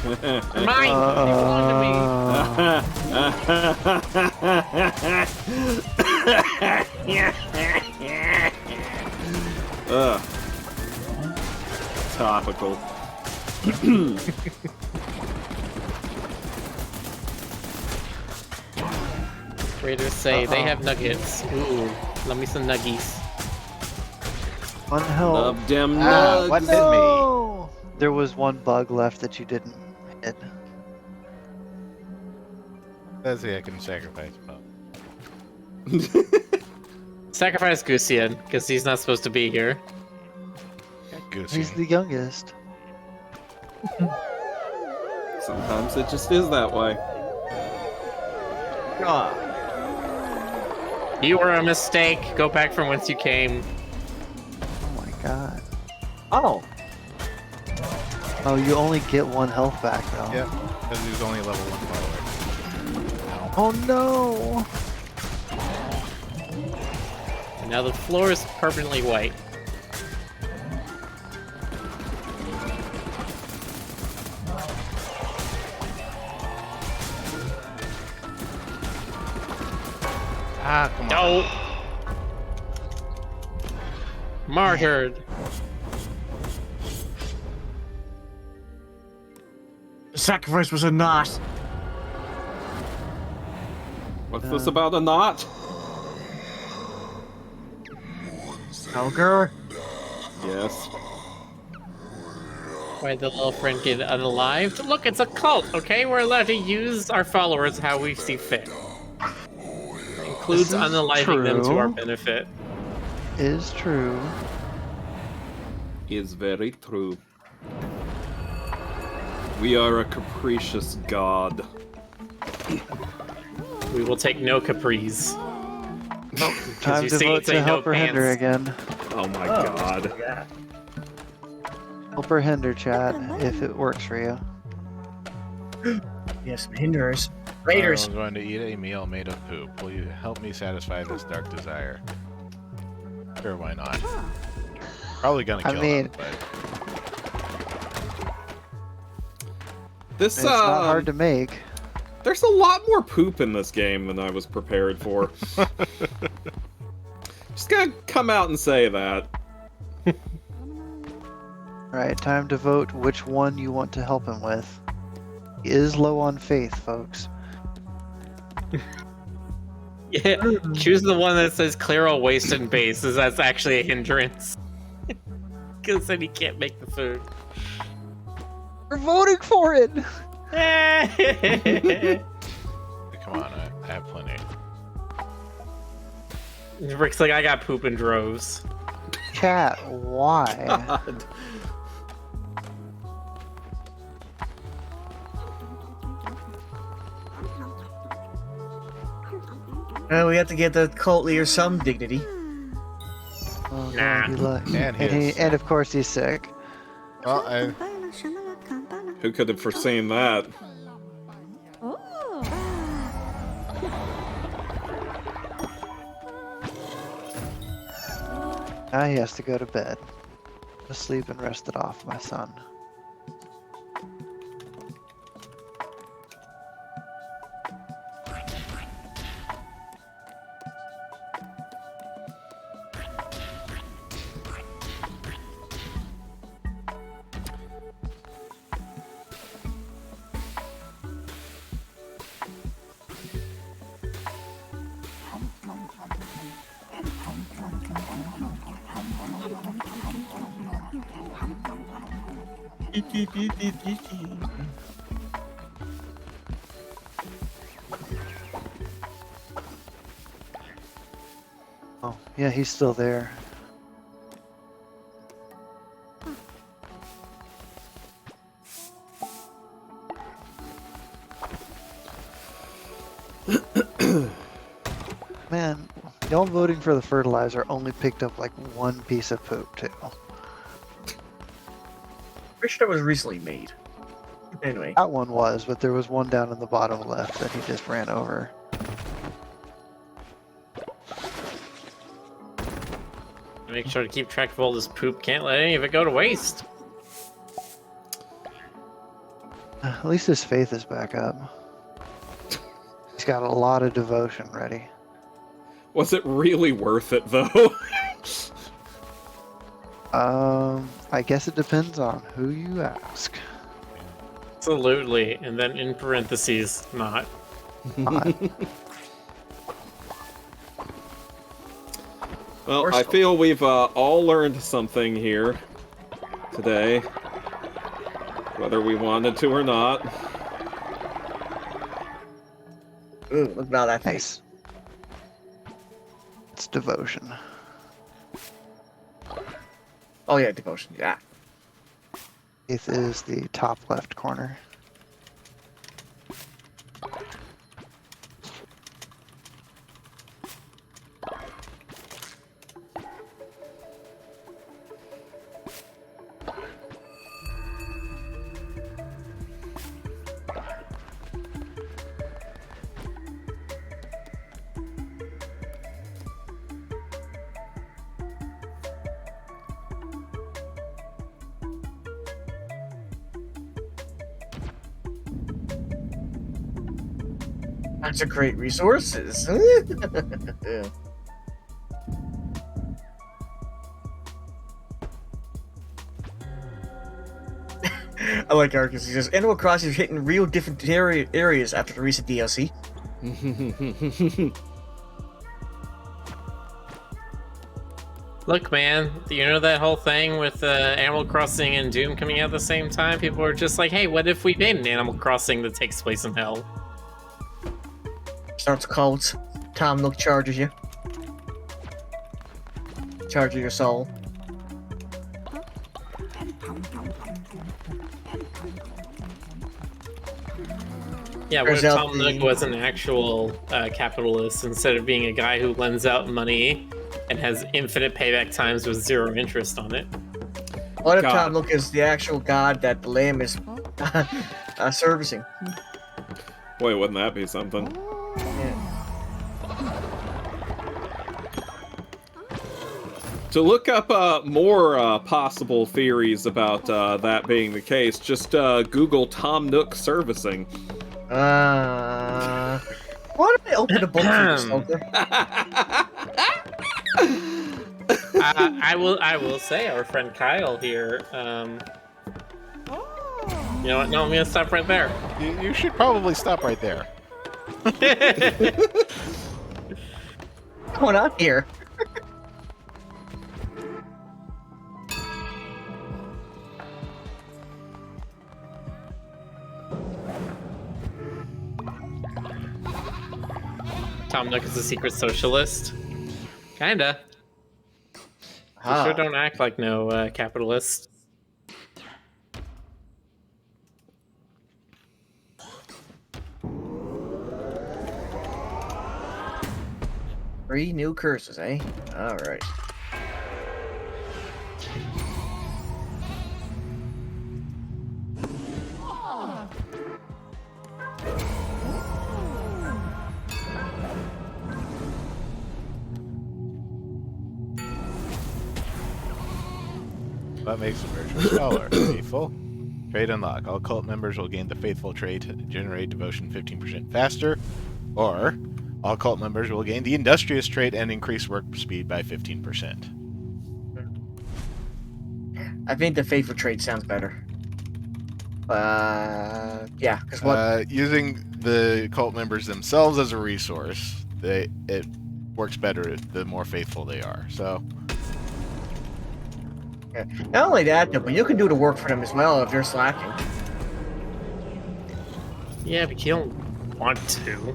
They're mine. They belong to me. Ugh. Topical. Raiders say they have nuggets. Ooh, love me some nuggies. One health. Love them Ah, what nugs. hit me? No! There was one bug left that you didn't hit. Let's see, I can sacrifice Pup. Sacrifice Gusian, because he's not supposed to be here. Goosey. He's the youngest. Sometimes it just is that way. God. You were a mistake. Go back from whence you came. Oh my god. Oh. Oh, you only get one health back though. Yep, because he was only level 1 follower. Ow. Oh no! And now the floor is permanently white. Ah, come on. No! Martyred. The sacrifice was a knot. What's this about a knot? Helger? Yes. Why did the little friend get unalived? Look, it's a cult, okay? We're allowed to use our followers how we see fit. It includes This is unaliving them to our true. benefit. Is true. Is very true. We are a capricious god. We will take no caprice. Time you to see, vote it's a to no help or hinder pants. again. Oh my god. Yeah. Help or hinder, chat, if it works for you. Yes, hinders. Raiders. I'm going to eat a meal made of poop. Will you help me satisfy this dark desire? Sure, why not? Probably gonna I kill mean- him, but This It's not hard to make. There's a lot more poop in this game than I was prepared for. Just gonna come out and say that. Alright, time to vote which one you want to help him with. He is low on faith, folks. Yeah, choose the one that says clear all waste and base, as that's actually a hindrance. Because then he can't make the food. We're voting for it! come on, I have plenty. Rick's like, I got poop in droves. Chat, why? God. Well, we have to give the cult leader some dignity. Oh, Nah. God, he left. And his. And of course he's sick. Well, Who could have foreseen that? Now he has to go to bed. Just sleep and rest it off, my son. Oh, yeah, he's still there. Man, y'all voting for the fertilizer only picked up like one piece of poop, too. Pretty sure that was recently made. Anyway. That one was, but there was one down in the bottom left that he just ran over. Make sure to keep track of all this poop. Can't let any of it go to waste. At least his faith is back up. He's got a lot of devotion ready. Was it really worth it, though? I guess it depends on who you ask. Absolutely. And then in parentheses, not. Not. Well, I feel we've all learned something here today, whether we wanted to or not. Ooh, look at all that face. Nice. It's devotion. Oh yeah, devotion, yeah. Faith is the top left corner. That's a great resources. Yeah. I like Arcus. He says Animal Crossing is hitting real different areas after the recent DLC. Look, man, you know that whole thing with Animal Crossing and Doom coming out at the same time? People were just like, hey, what if we made an Animal Crossing that takes place in hell? Starts cults. Tom Nook charges you. Charges your soul. Yeah, what if Turns out Tom Nook was an actual capitalist instead of being a guy who lends out money and has infinite payback times with zero interest on it? What if God. Tom Nook is the actual god that the lamb is servicing? Boy, wouldn't that be something? Yeah. To look up more possible theories about that being the case, just Google Tom Nook servicing. Why don't I open a book for this, Smoker? I will say our friend Kyle here. You know what? No, I'm gonna stop right there. You should probably stop right there. What's going on here? Tom Nook is a secret socialist. Kinda. Ah. Sure don't act like no capitalist. Three new curses, eh? Alright. What makes a virtuous follower? Faithful. Trait unlock. All cult members will gain the faithful trait to generate devotion 15% faster. Or, all cult members will gain the industrious trait and increase work speed by 15%. I think the faithful trait sounds better. Yeah, because what? Using the cult members themselves as a resource, it works better the more faithful they are. So, Not only that, though, but you can do the work for them as well if they're slacking. Yeah, but you don't want to.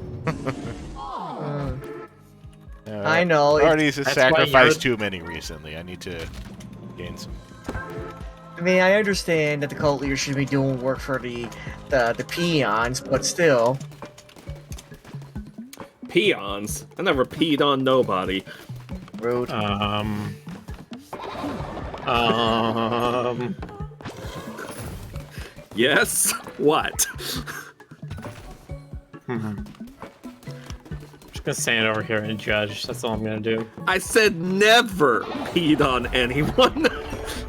I know. Parties have That's why sacrificed too many recently. I need to gain some. I mean, I understand that the cult leader should be doing work for the peons, but still. Peons? I never peed on nobody. Rude. Yes? What? Just gonna stand over here and judge. That's all I'm gonna do. I said never peed on anyone.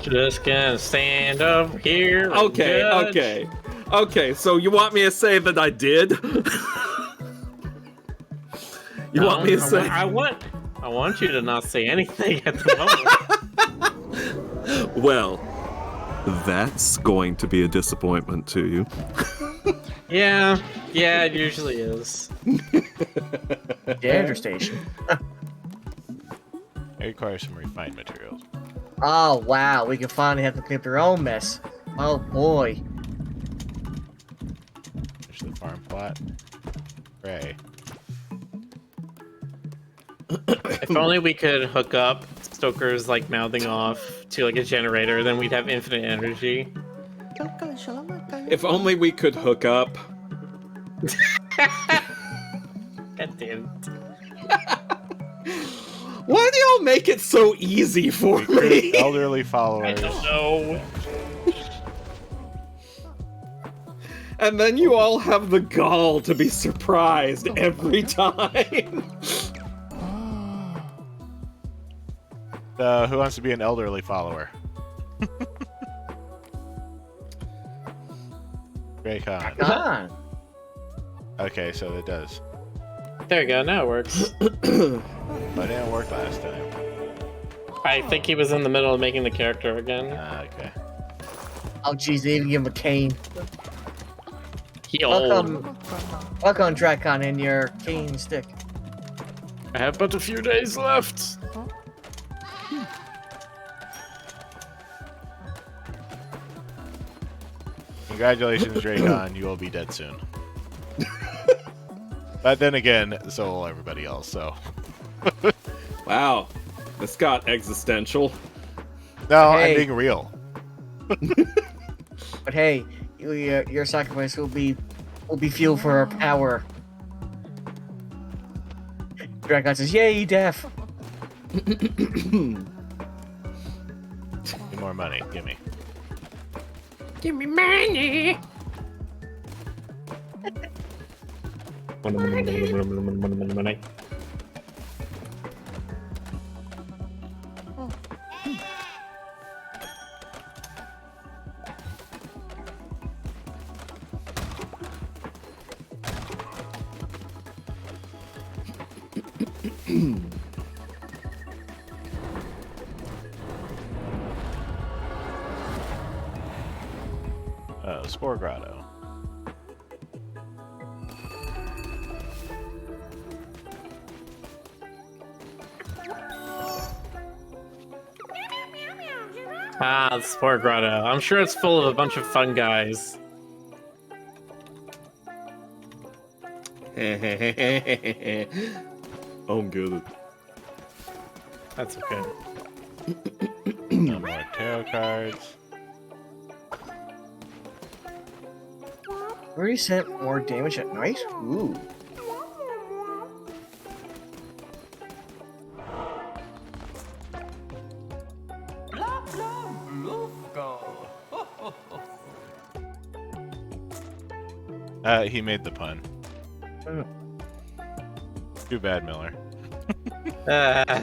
Just gonna stand over here. And Okay, judge. okay. Okay, so you want me to say that I did? You No, want me to say? I want you to not say anything at the moment. Well, that's going to be a disappointment to you. Yeah, it usually is. Danger station. It requires some refined materials. Oh, wow. We can finally have them clean up their own mess. Oh, boy. There's the farm plot. Hooray. If only we could hook up Stoker's like mouthing off to like a generator, then we'd have infinite energy. If only we could hook up. God damn it. Why do y'all make it so easy for me? Elderly I followers. don't know. And then you all have the gall to be surprised every time. Who wants to be an elderly follower? Great con. Come on. Okay, so it does. There you go, now it works. But it didn't work last time. I think he was in the middle of making the character again. Okay. Oh, jeez, they even give him a cane. He old. Welcome, Dracon, and your cane stick. I have but a few days left. Congratulations, Dracon. You will be dead soon. But then again, so will everybody else, so. Wow, this got existential. No, Hey. I'm being real. But hey, your sacrifice will be fuel for our power. Dracon says, "Yay, death!" Give me more money. Give me. Give me money. Money. Spore Grotto. Ah, the Spore Grotto. I'm sure it's full of a bunch of fun guys. I'm good. That's okay. No more tarot cards. Reset more damage at night? Ooh. He made the pun. Too bad, Miller. At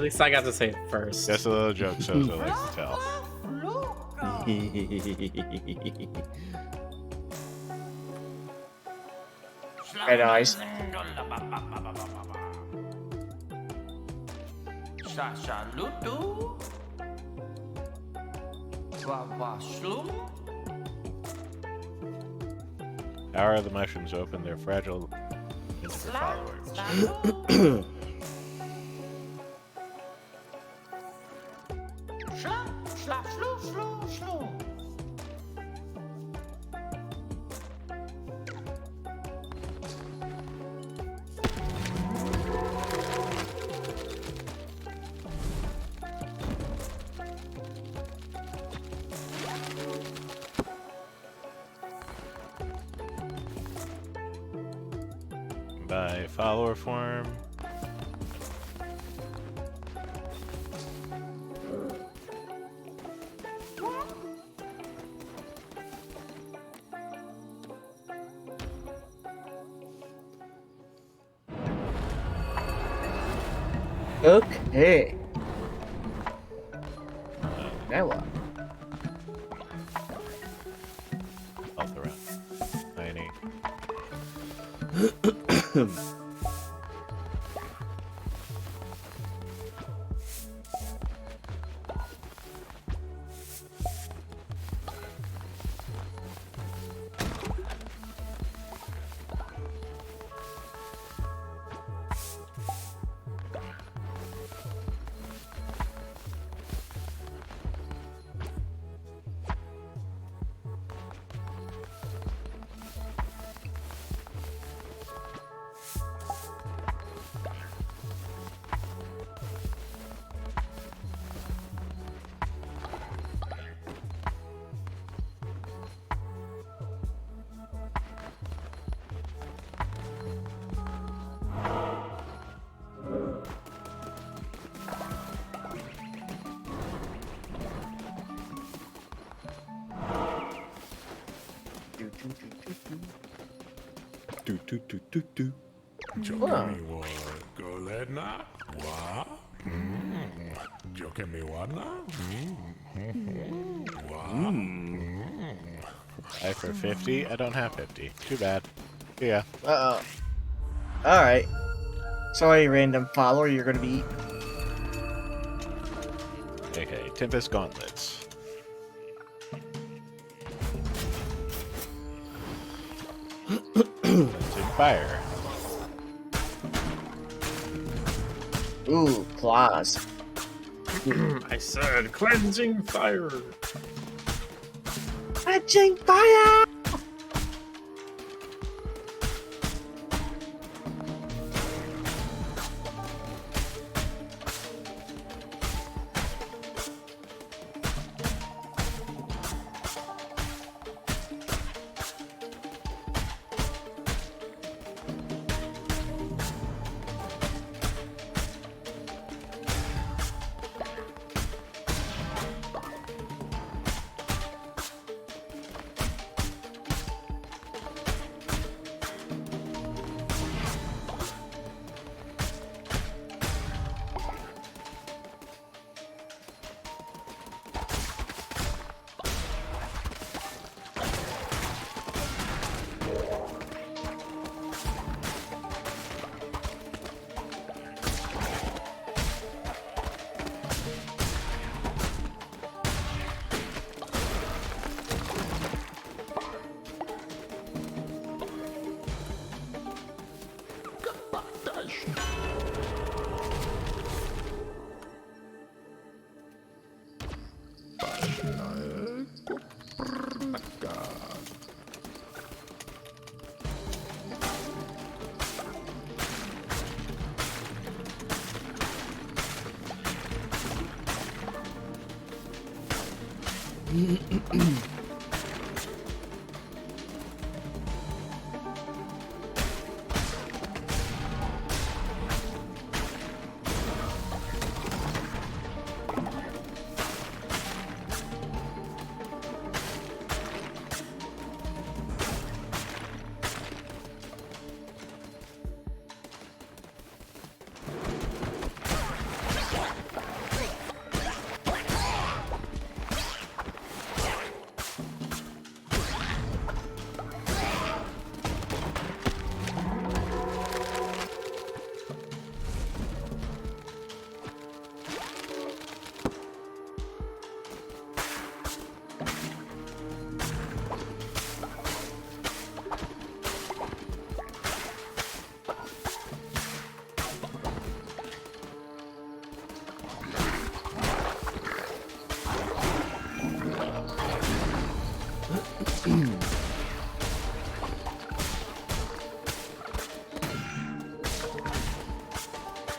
At least I got to say it first. Just a little joke, so likes to tell. Red eyes. How are the mushrooms open? They're fragile for followers. By follower form. Okay. Now what? Health around 90. I for 50? I don't have 50. Too bad. Yeah. Uh-oh. Alright. Sorry, random follower, you're gonna be... Okay, Tempest Gauntlets. Cleansing Fire. Ooh, claws. I said cleansing fire. Catching fire!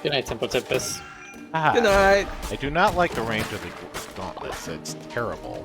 Good night, Tempo Tempest. Ah, Good night. I do not like the range of the gauntlets. It's terrible.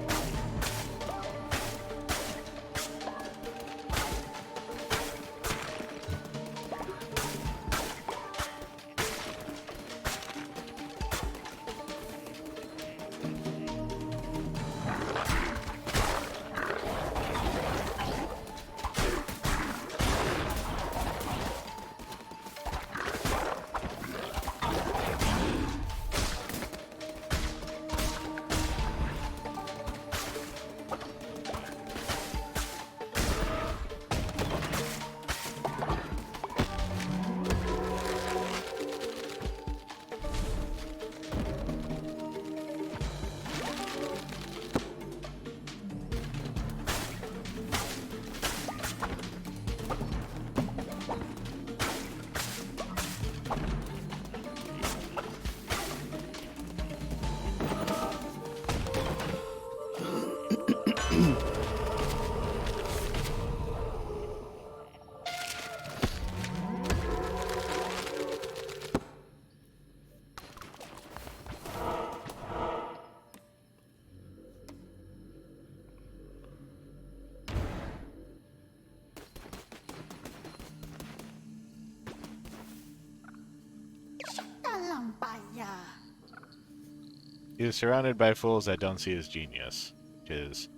He is surrounded by fools that don't see his genius, which is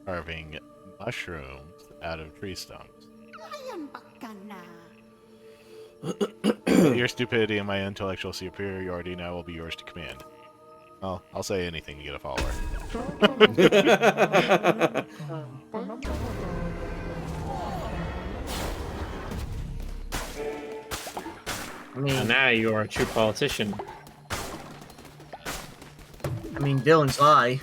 carving mushrooms out of tree stumps. Your stupidity and my intellectual superiority now will be yours to command. Well, I'll say anything to get a follower. And now you are a true politician. I mean, Dylan's lie.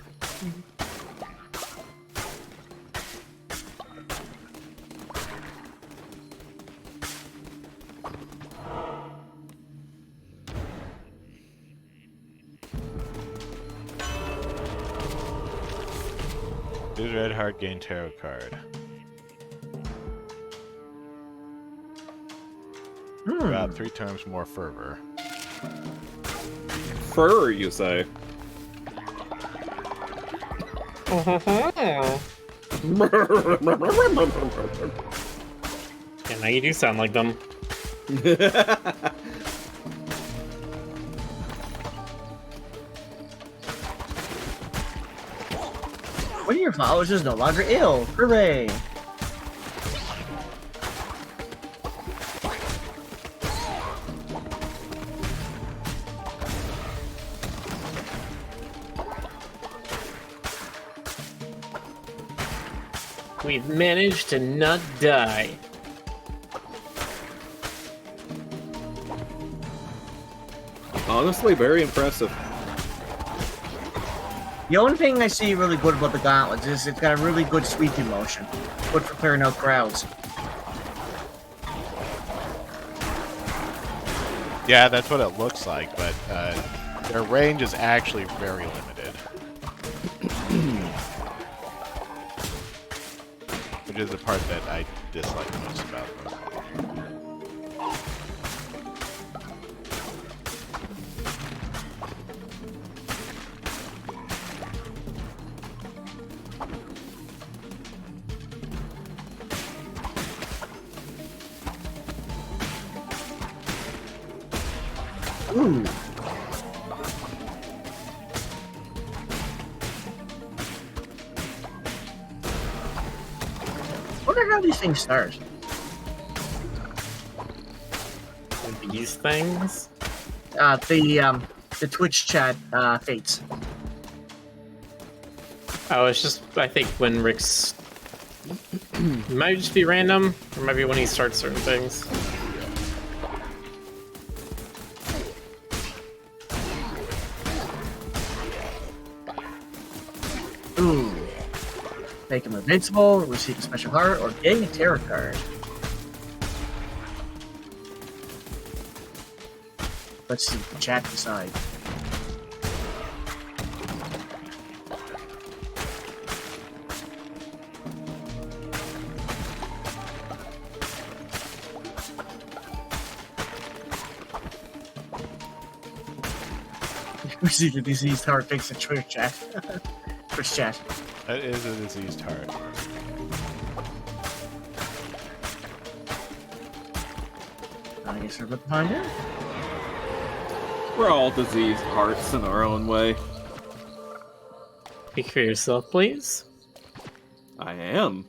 Choose red heart, gain tarot card. About 3 times more fervor. Fur, you say? Yeah, now you do sound like them. One of your followers is no longer ill. Hooray! We've managed to not die. Honestly, very impressive. The only thing I see really good about the gauntlets is it's got a really good sweeping motion. Good for clearing out crowds. Yeah, that's what it looks like, but their range is actually very limited. Which is the part that I dislike most about them. Ooh. I wonder how these things start. These things? The Twitch chat fates. Oh, it's just, I think, when Rick's... It might just be random, or maybe when he starts certain things. Ooh. Make him invincible, receive a special heart, or gain a tarot card. Let's see, the chat decide. We see the diseased heart takes a Twitch chat. Twitch chat. That is a diseased heart. I guess we're about to find out. We're all diseased hearts in our own way. Speak for yourself, please. I am.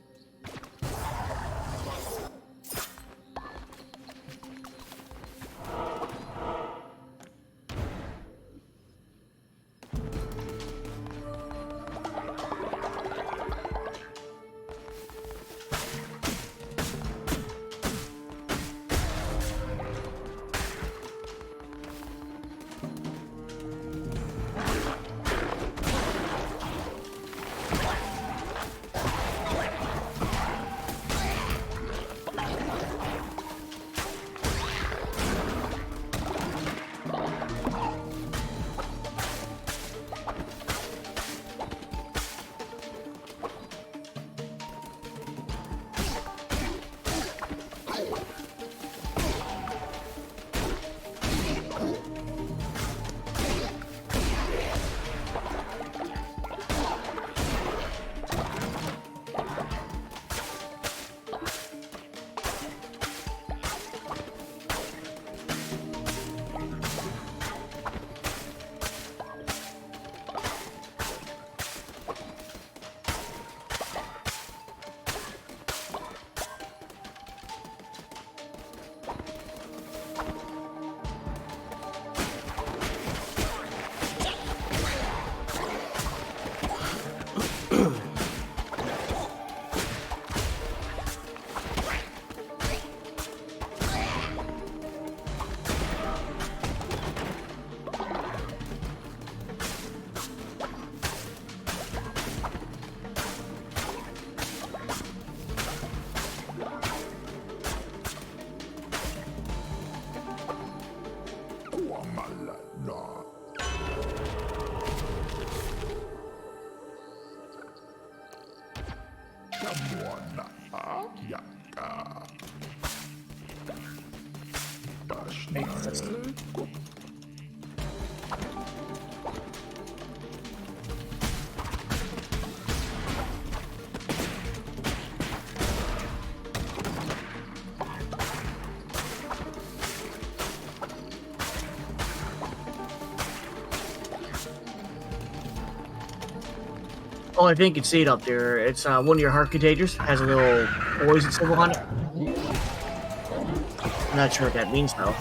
Oh, I think you can see it up there. It's one of your heart contagions. Has a little poison symbol on it. I'm not sure what that means, though.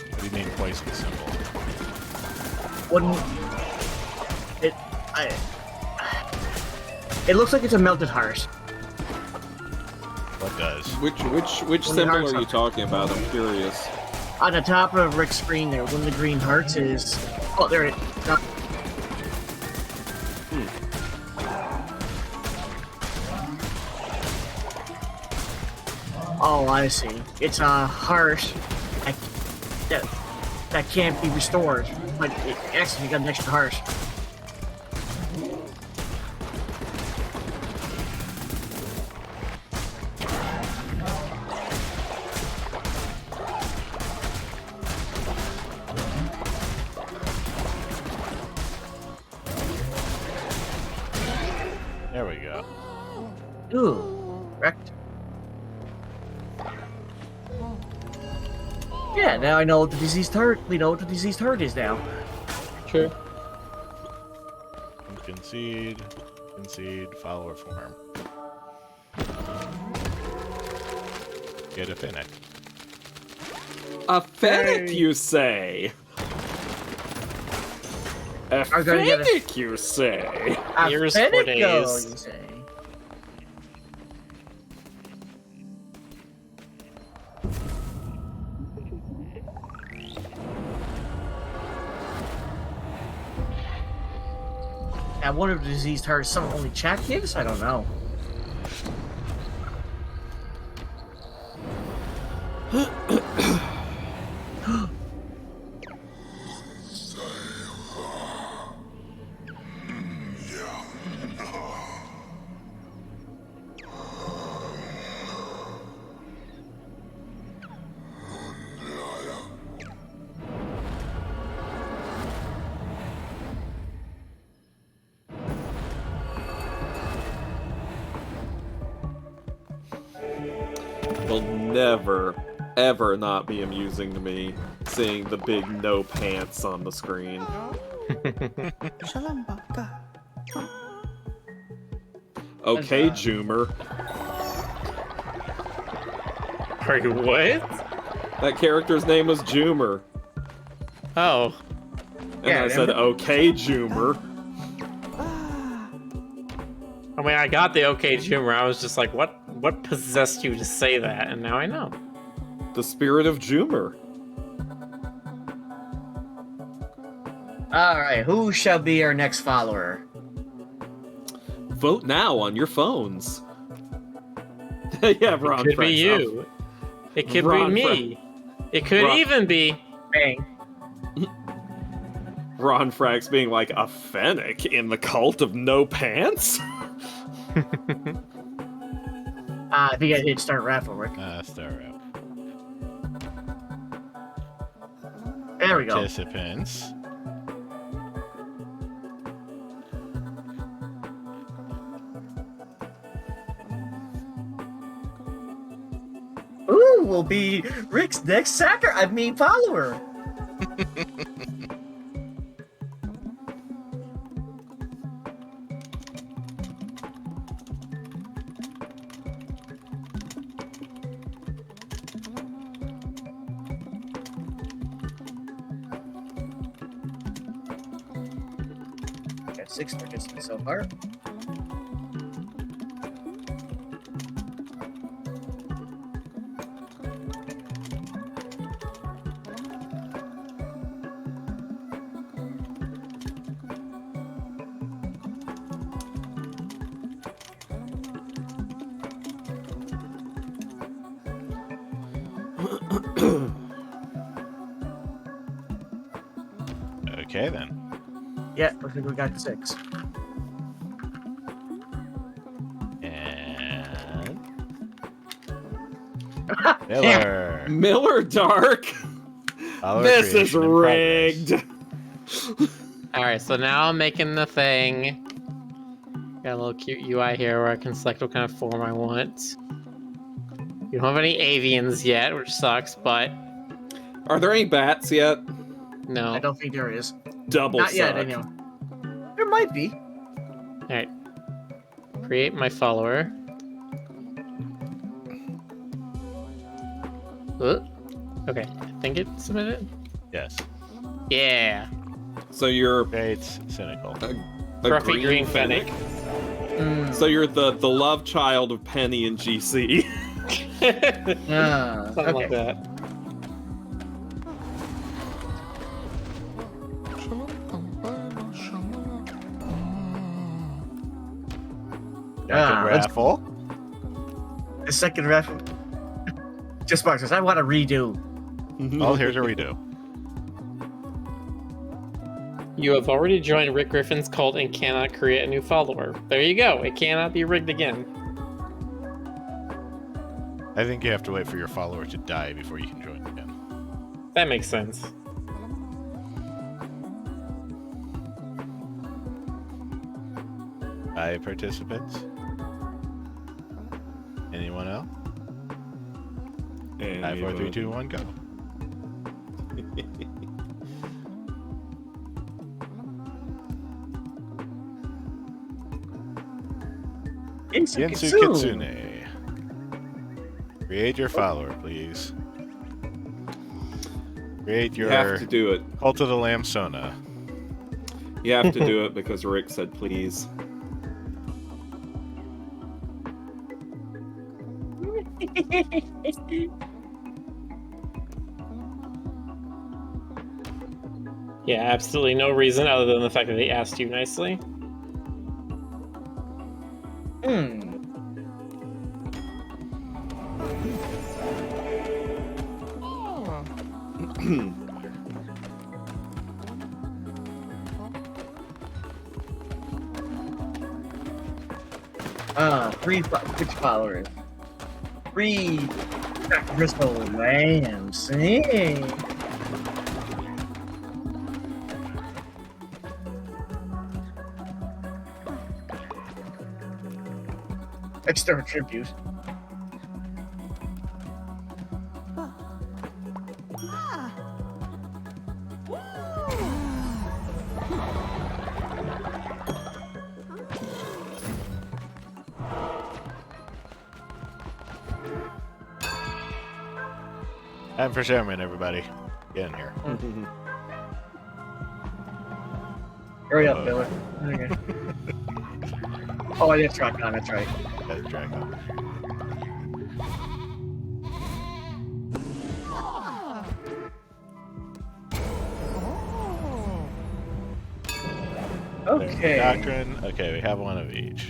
What do you mean poison symbol? Wouldn't it looks like it's a melted heart. What does? Which When the symbol heart's are you up. talking about? I'm curious. On the top of Rick's screen there, one of the green hearts is... Oh, there it is. No. Oh, I see. It's a heart that can't be restored. But it actually got an extra heart. There we go. Ooh, wrecked. Yeah, now I know what the diseased heart. We know what the diseased heart is now. True. Concede, follower form. Get a Finnick. A fennec, you say? A I'm gonna get a- fennec, you say? Here's Let for it go, days. you say. I wonder if the diseased heart is something only chat gives? I don't know. never, ever not be amusing to me seeing the big no pants on the screen. Okay, Joomer. Are you what? That character's name was Joomer. Oh. And Yeah, I said, okay, Joomer. I mean, I got the okay Joomer. I was just like, what possessed you to say that? And now I know. The spirit of Joomer. Alright, who shall be our next follower? Vote now on your phones. Yeah, Ron. It could be you. It could be me. It could even be Bang. Ron Frax being like a fennec in the cult of no pants? I think I did start raffle work. Start out. There we go. Participants. Ooh, will be Rick's next follower. Got 6 participants so far. Okay then. Yeah, I think we got 6. And Miller. Miller Dark? Follower This is creation in progress. rigged. Alright, so now I'm making the thing. Got a little cute UI here where I can select what kind of form I want. You don't have any avians yet, which sucks, but Are there any bats yet? no. I don't think there is. Double Not suck. yet, I know. There might be. Alright. Create my follower. Okay, I think it's submitted. Yes. Yeah. So you're It's cynical. a Scruffy green fennec. So you're the love child of Penny and GC. Something like that. Second let's- raffle. The second raffle. Just boxes. I want a redo. Oh, here's a redo. You have already joined Rick Griffin's cult and cannot create a new follower. There you go. It cannot be rigged again. I think you have to wait for your follower to die before you can join again. That makes sense. Hi, participants. Anyone else? And 5, 4, 3, 2, 1, go. Gensu Kitsune. Create your follower, please. Create You your have to do it. Cult of the Lamb Sona. You have to do it because Rick said please. Yeah, absolutely no reason other than the fact that they asked you nicely. Which followers? 3 Bristol Lambs. Hey. Extra tribute. Time for Sherman, everybody. Get in here. Hurry up, Billy. Okay. Oh, I did track on. That's right. That's Draco. Okay. Doctrine. Okay, we have one of each.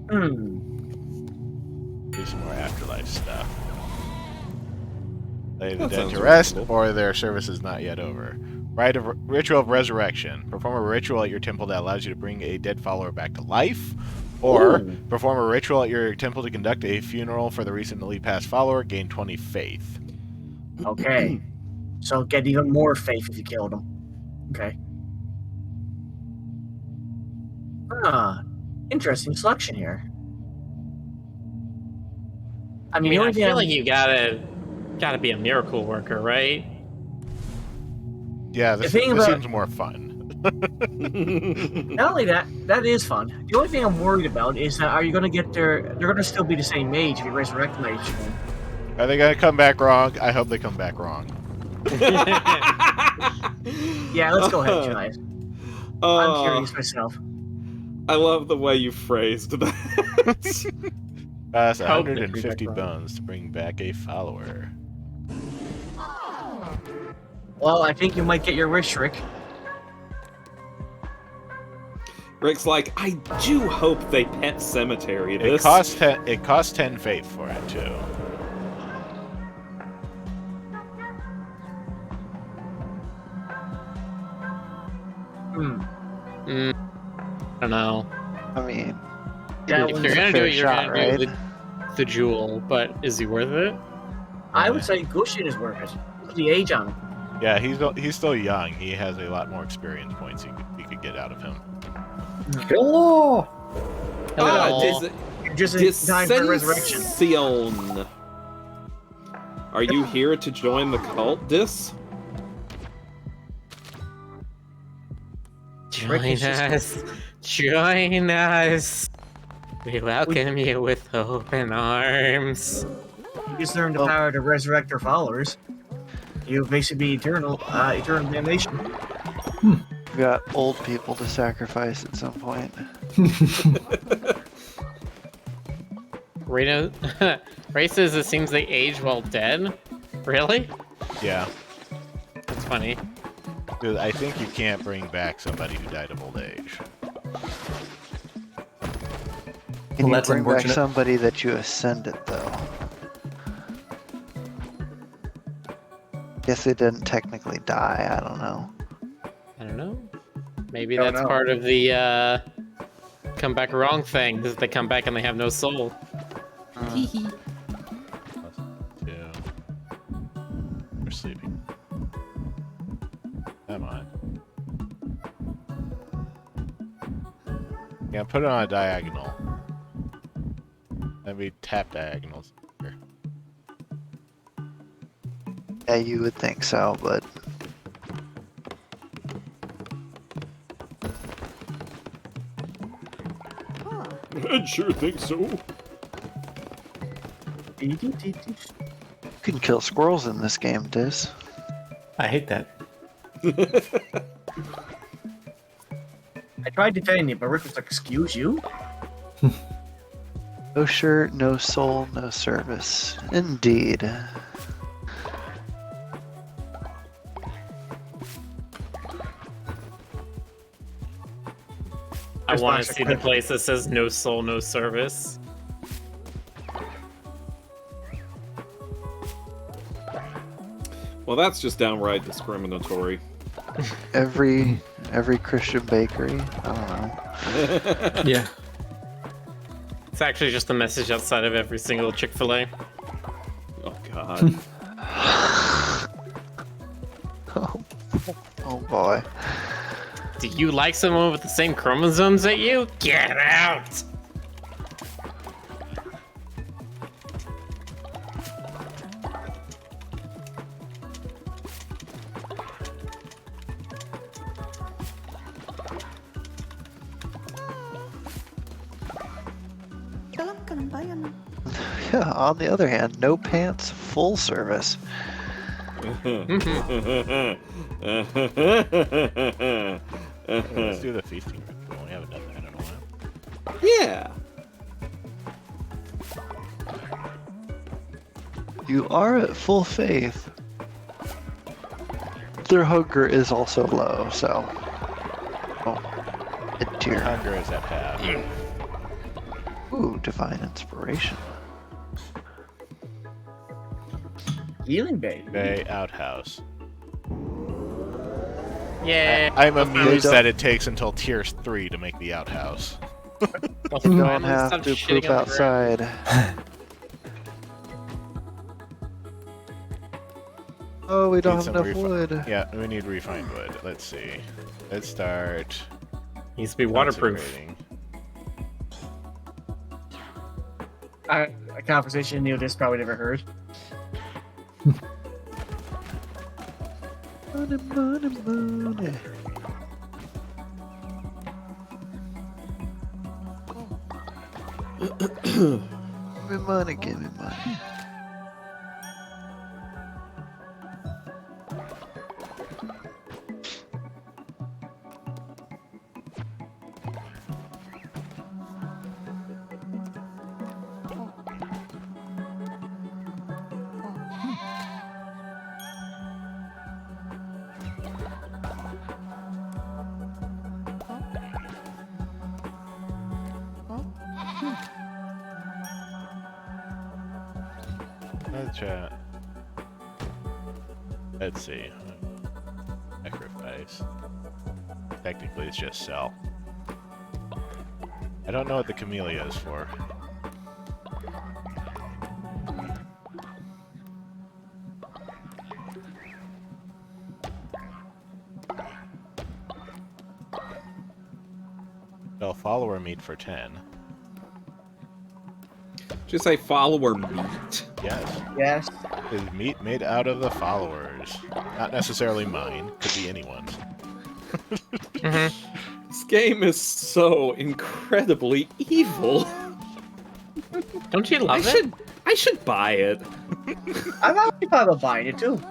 Hmm. Do some more afterlife stuff. Lay the That dead sounds to rest, reasonable. or their service is not yet over. Ritual of Resurrection. Perform a ritual at your temple that allows you to bring a dead follower back to life. Or Ooh. perform a ritual at your temple to conduct a funeral for the recently passed follower. Gain 20 faith. Okay. So get even more faith if you killed him. Okay. Interesting selection here. I I mean, mean, the I only thing feel like you gotta be a miracle worker, right? Yeah, The this thing about- seems more fun. not only that, that is fun. The only thing I'm worried about is that are you going to get their? They're going to still be the same age if you resurrect them each one. Are they going to come back wrong? I hope they come back wrong. Yeah, let's go ahead, try it. I'm curious myself. I love the way you phrased that. That's Hope they 150 bring back bones to bring back a follower. Well, I think you might get your wish, Rick. Rick's like, I do hope they pet cemetery It this. costs 10. It costs 10 faith for it too. Hmm. I don't know. I mean, That If one's you're a gonna do fair it, you're shot, gonna do right? the jewel. But is he worth it? I would say Gushin is worth it. Look at the age on him. Yeah, he's still young. He has a lot more experience points you could get out of him. Hello. Ah, Hello. You're just in time for resurrection. Dissension. Are you here to join the cult, Dis? Rick Join is just- us. Join us. We welcome you with open arms. You just learn the power to resurrect their followers. You basically be eternal damnation. we've got old people to sacrifice at some point. Reno, Ray says it seems they age while dead. Really? Yeah, That's funny. dude, I think you can't bring back somebody who died of old age. Can you that's bring back unfortunate. somebody that you ascended, though? Guess they didn't technically die. I don't know. I don't know. Maybe Don't that's know. part of the come back wrong thing. Is they come back and they have no soul. Two. We're sleeping. Come on. Yeah, put it on a diagonal. Then we tap diagonals. Here. Yeah, you would think so, but I sure think so. you can kill squirrels in this game, Diz. I hate that. I tried defending you, but Rick was like, excuse you? No shirt, no soul, no service. Indeed. I Just want watch to the see the clip. place that says no soul, no service. Well, that's just downright discriminatory. Every Christian bakery. I don't know. Yeah. It's actually just a message outside of every single Chick-fil-A. Oh God. Oh boy. Do you like someone with the same chromosomes that you? Get out! Yeah, on the other hand, no pants full service. Okay, let's do the feasting ritual. We haven't done that in a while. Yeah. You are at full faith. Their hunger is also low, so. Oh, mid-tier. Hunger is at half. Ooh, divine inspiration. Healing Bay. Bay outhouse. Yeah. I'm amused don't- that it takes until tier 3 to make the outhouse. You don't have to poop outside. Oh, we don't Need have some enough wood. Yeah, we need refined wood. Let's see. Let's start. Needs to be waterproof. consecrating. A conversation Neil just probably never heard. Money, money, money. Give me money, give me money. Let's see. Sacrifice. Technically, it's just sell. I don't know what the camellia is for. Sell follower meat for 10. Just say follower meat. Yes. Yes. Is meat made out of the followers. Not necessarily mine. Could be anyone's. This game is so incredibly evil. Don't you love it? I should buy it. I'm actually thought about buying it too.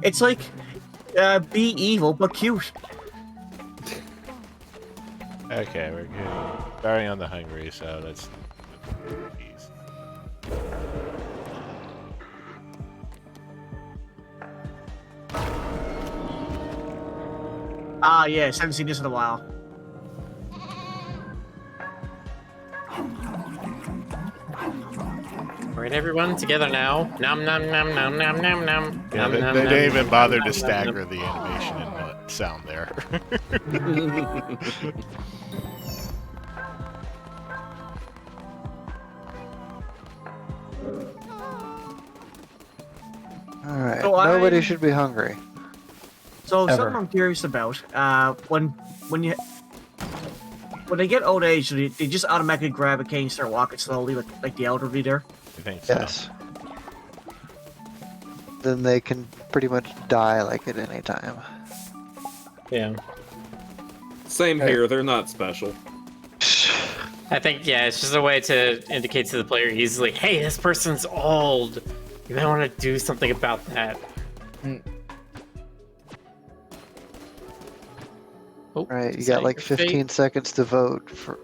It's like be evil but cute. Okay, we're good. Starting on the hungry, so that's peas. Ah, yes, haven't seen this in a while. Alright, everyone, together now. Nom nom nom nom nom nom nom. Yeah, they didn't even bother to stagger the animation and sound there. Alright, So nobody I- should be hungry. So Ever. something I'm curious about, when they get old age, do they just automatically grab a cane and start walking slowly, like the elderly there? I think so. Yes. Then they can pretty much die like at any time. Yeah. Same here, they're not special. I think, yeah, it's just a way to indicate to the player easily, hey, this person's old. You might want to do something about that. Oh, Right, you decide got like your 15 fate. seconds to vote for.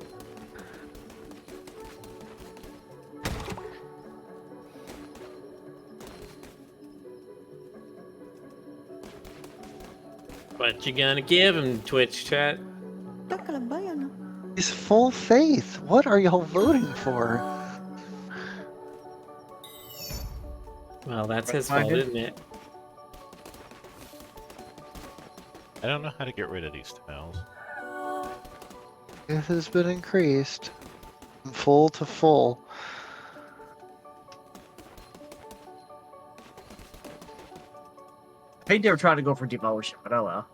What you gonna give him, Twitch chat? He's full faith. What are y'all voting for? Well, that's his Find fault, it. isn't it? I don't know how to get rid of these tiles. It has been increased from full to full. I think they were trying to go for devotion, but oh well.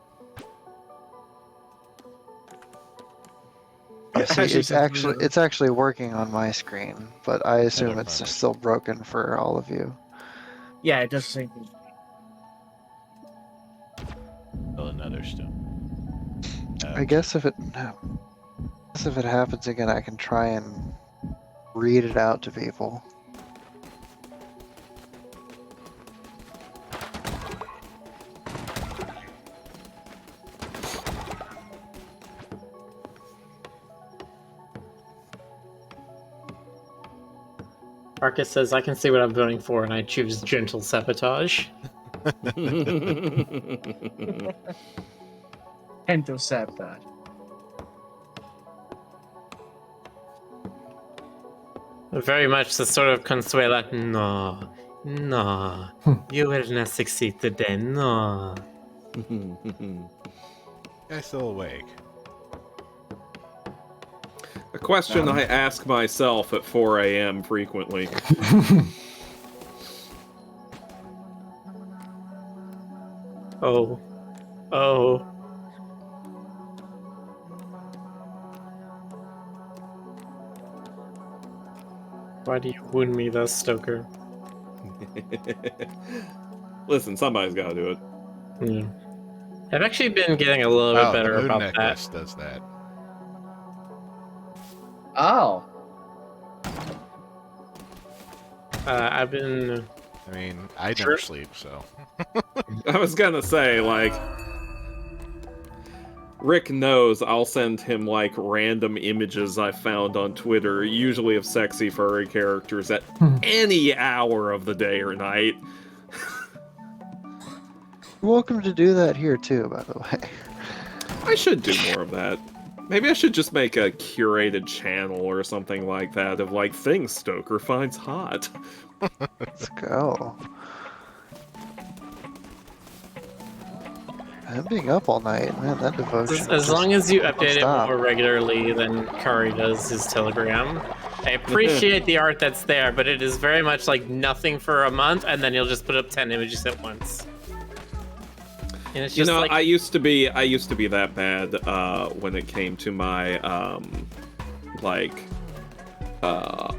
Oh, see, Actually, it's actually working on my screen, but I assume don't it's mind. still broken for all of you. Yeah, it does the same thing. Still another stone. I guess if it happens again, I can try and read it out to people. Marcus says, I can see what I'm voting for, and I choose gentle sabotage. Ento sabotage. Very much the sort of Consuela, no, no, you will not succeed today, no. Guy's still awake. A question I ask myself at 4 a.m. frequently. Oh. Oh. Why do you wound me thus, Stoker? Listen, somebody's got to do it. Yeah. I've actually been getting a little bit Oh, better the moon about necklace that. does that. Oh. I've been... I mean, I Sure. never sleep, so. I was gonna say, like, Rick knows I'll send him, like, random images I found on Twitter, usually of sexy furry characters at any hour of the day or night. You're welcome to do that here too, by the way. I should do more of that. Maybe I should just make a curated channel or something like that of, like, things Stoker finds hot. Let's go. I'm being up all night, man. That devotion. As long as you update it stop. more regularly than Kari does his Telegram. I appreciate the art that's there, but it is very much like nothing for a month, and then you'll just put up 10 images at once. And it's You just know, like... I used to be that bad when it came to my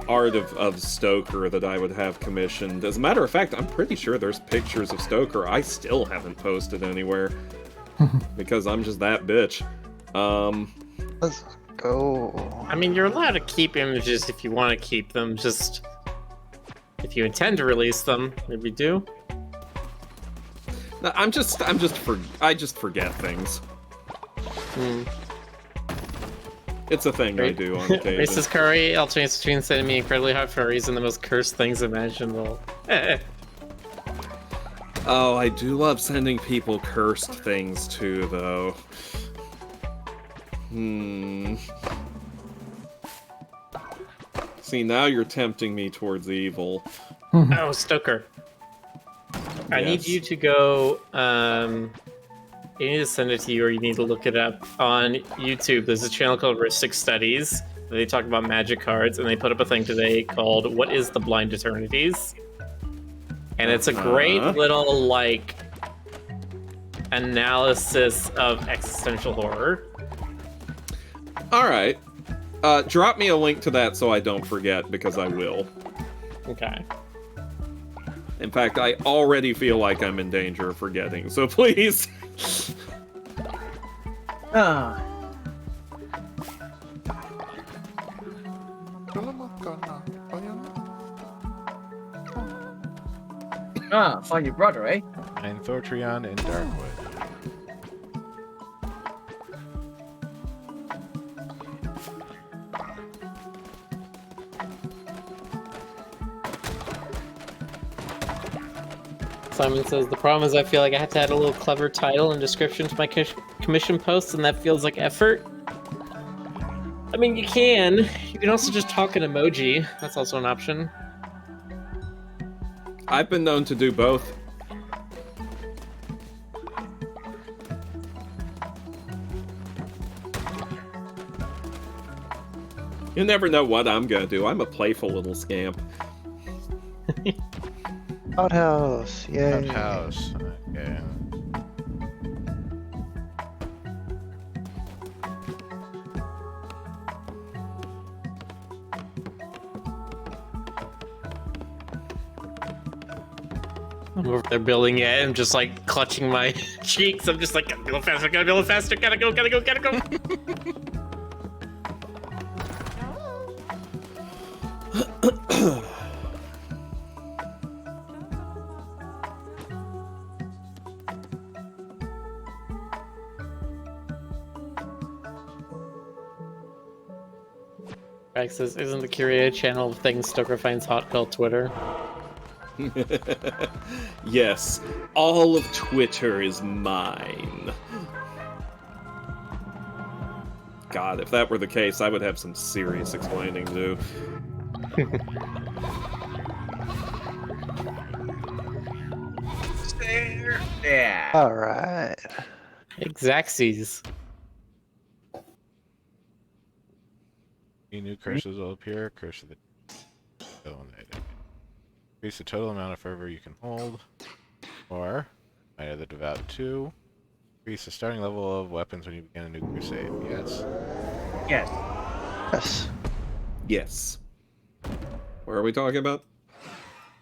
art of Stoker that I would have commissioned. As a matter of fact, I'm pretty sure there's pictures of Stoker I still haven't posted anywhere because I'm just that bitch. Let's go. I mean, you're allowed to keep images if you want to keep them, just... If you intend to release them, maybe do. No, I just forget things. Hmm. It's a thing I do on occasion. Racist Curry alternates between sending me incredibly hot furries and the most cursed things imaginable. Oh, I do love sending people cursed things too, though. See, now you're tempting me towards evil. Oh, Stoker. I need Yes. you to go, I need to send it to you or you need to look it up on YouTube. There's a channel called Ristic Studies. They talk about magic cards, and they put up a thing today called What is the Blind Eternities? And it's a great little, like, analysis of existential horror. Alright. Drop me a link to that so I don't forget, because I will. Okay. In fact, I already feel like I'm in danger of forgetting, so please. Ah. Ah, find your brother, eh? And Thortrion and Darkwood. Simon says, the problem is I feel like I have to add a little clever title and description to my commission posts, and that feels like effort. I mean, you can. You can also just talk an emoji. That's also an option. I've been known to do both. You never know what I'm gonna do. I'm a playful little scamp. Outhouse, yay. House. Okay. I'm over there building it. I'm just like clutching my cheeks. I'm just like, gotta go faster, gotta go faster, gotta go, gotta go, gotta go. Rex says, isn't the Curia channel of things Stoker finds hot called Twitter? Yes, all of Twitter is mine. God, if that were the case, I would have some serious explaining to do. Yeah. All right. Exacxies. Any new curses will appear. Curse of the increase the total amount of fervor you can hold. Or Might of the Devout 2. Increase the starting level of weapons when you begin a new crusade. Yes. Yes. Yes. Yes. What are we talking about?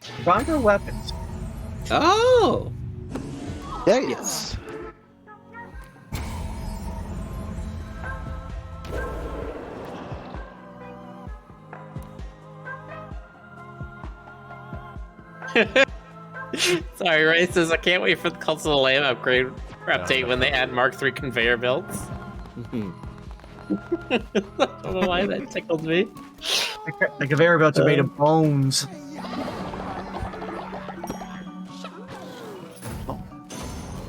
Stronger weapons. Oh! Yes. Sorry, Ray says, I can't wait for the Cult of the Lamb upgrade or update when they add Mark III conveyor belts. I don't know why that tickled me. The conveyor belts are made of bones.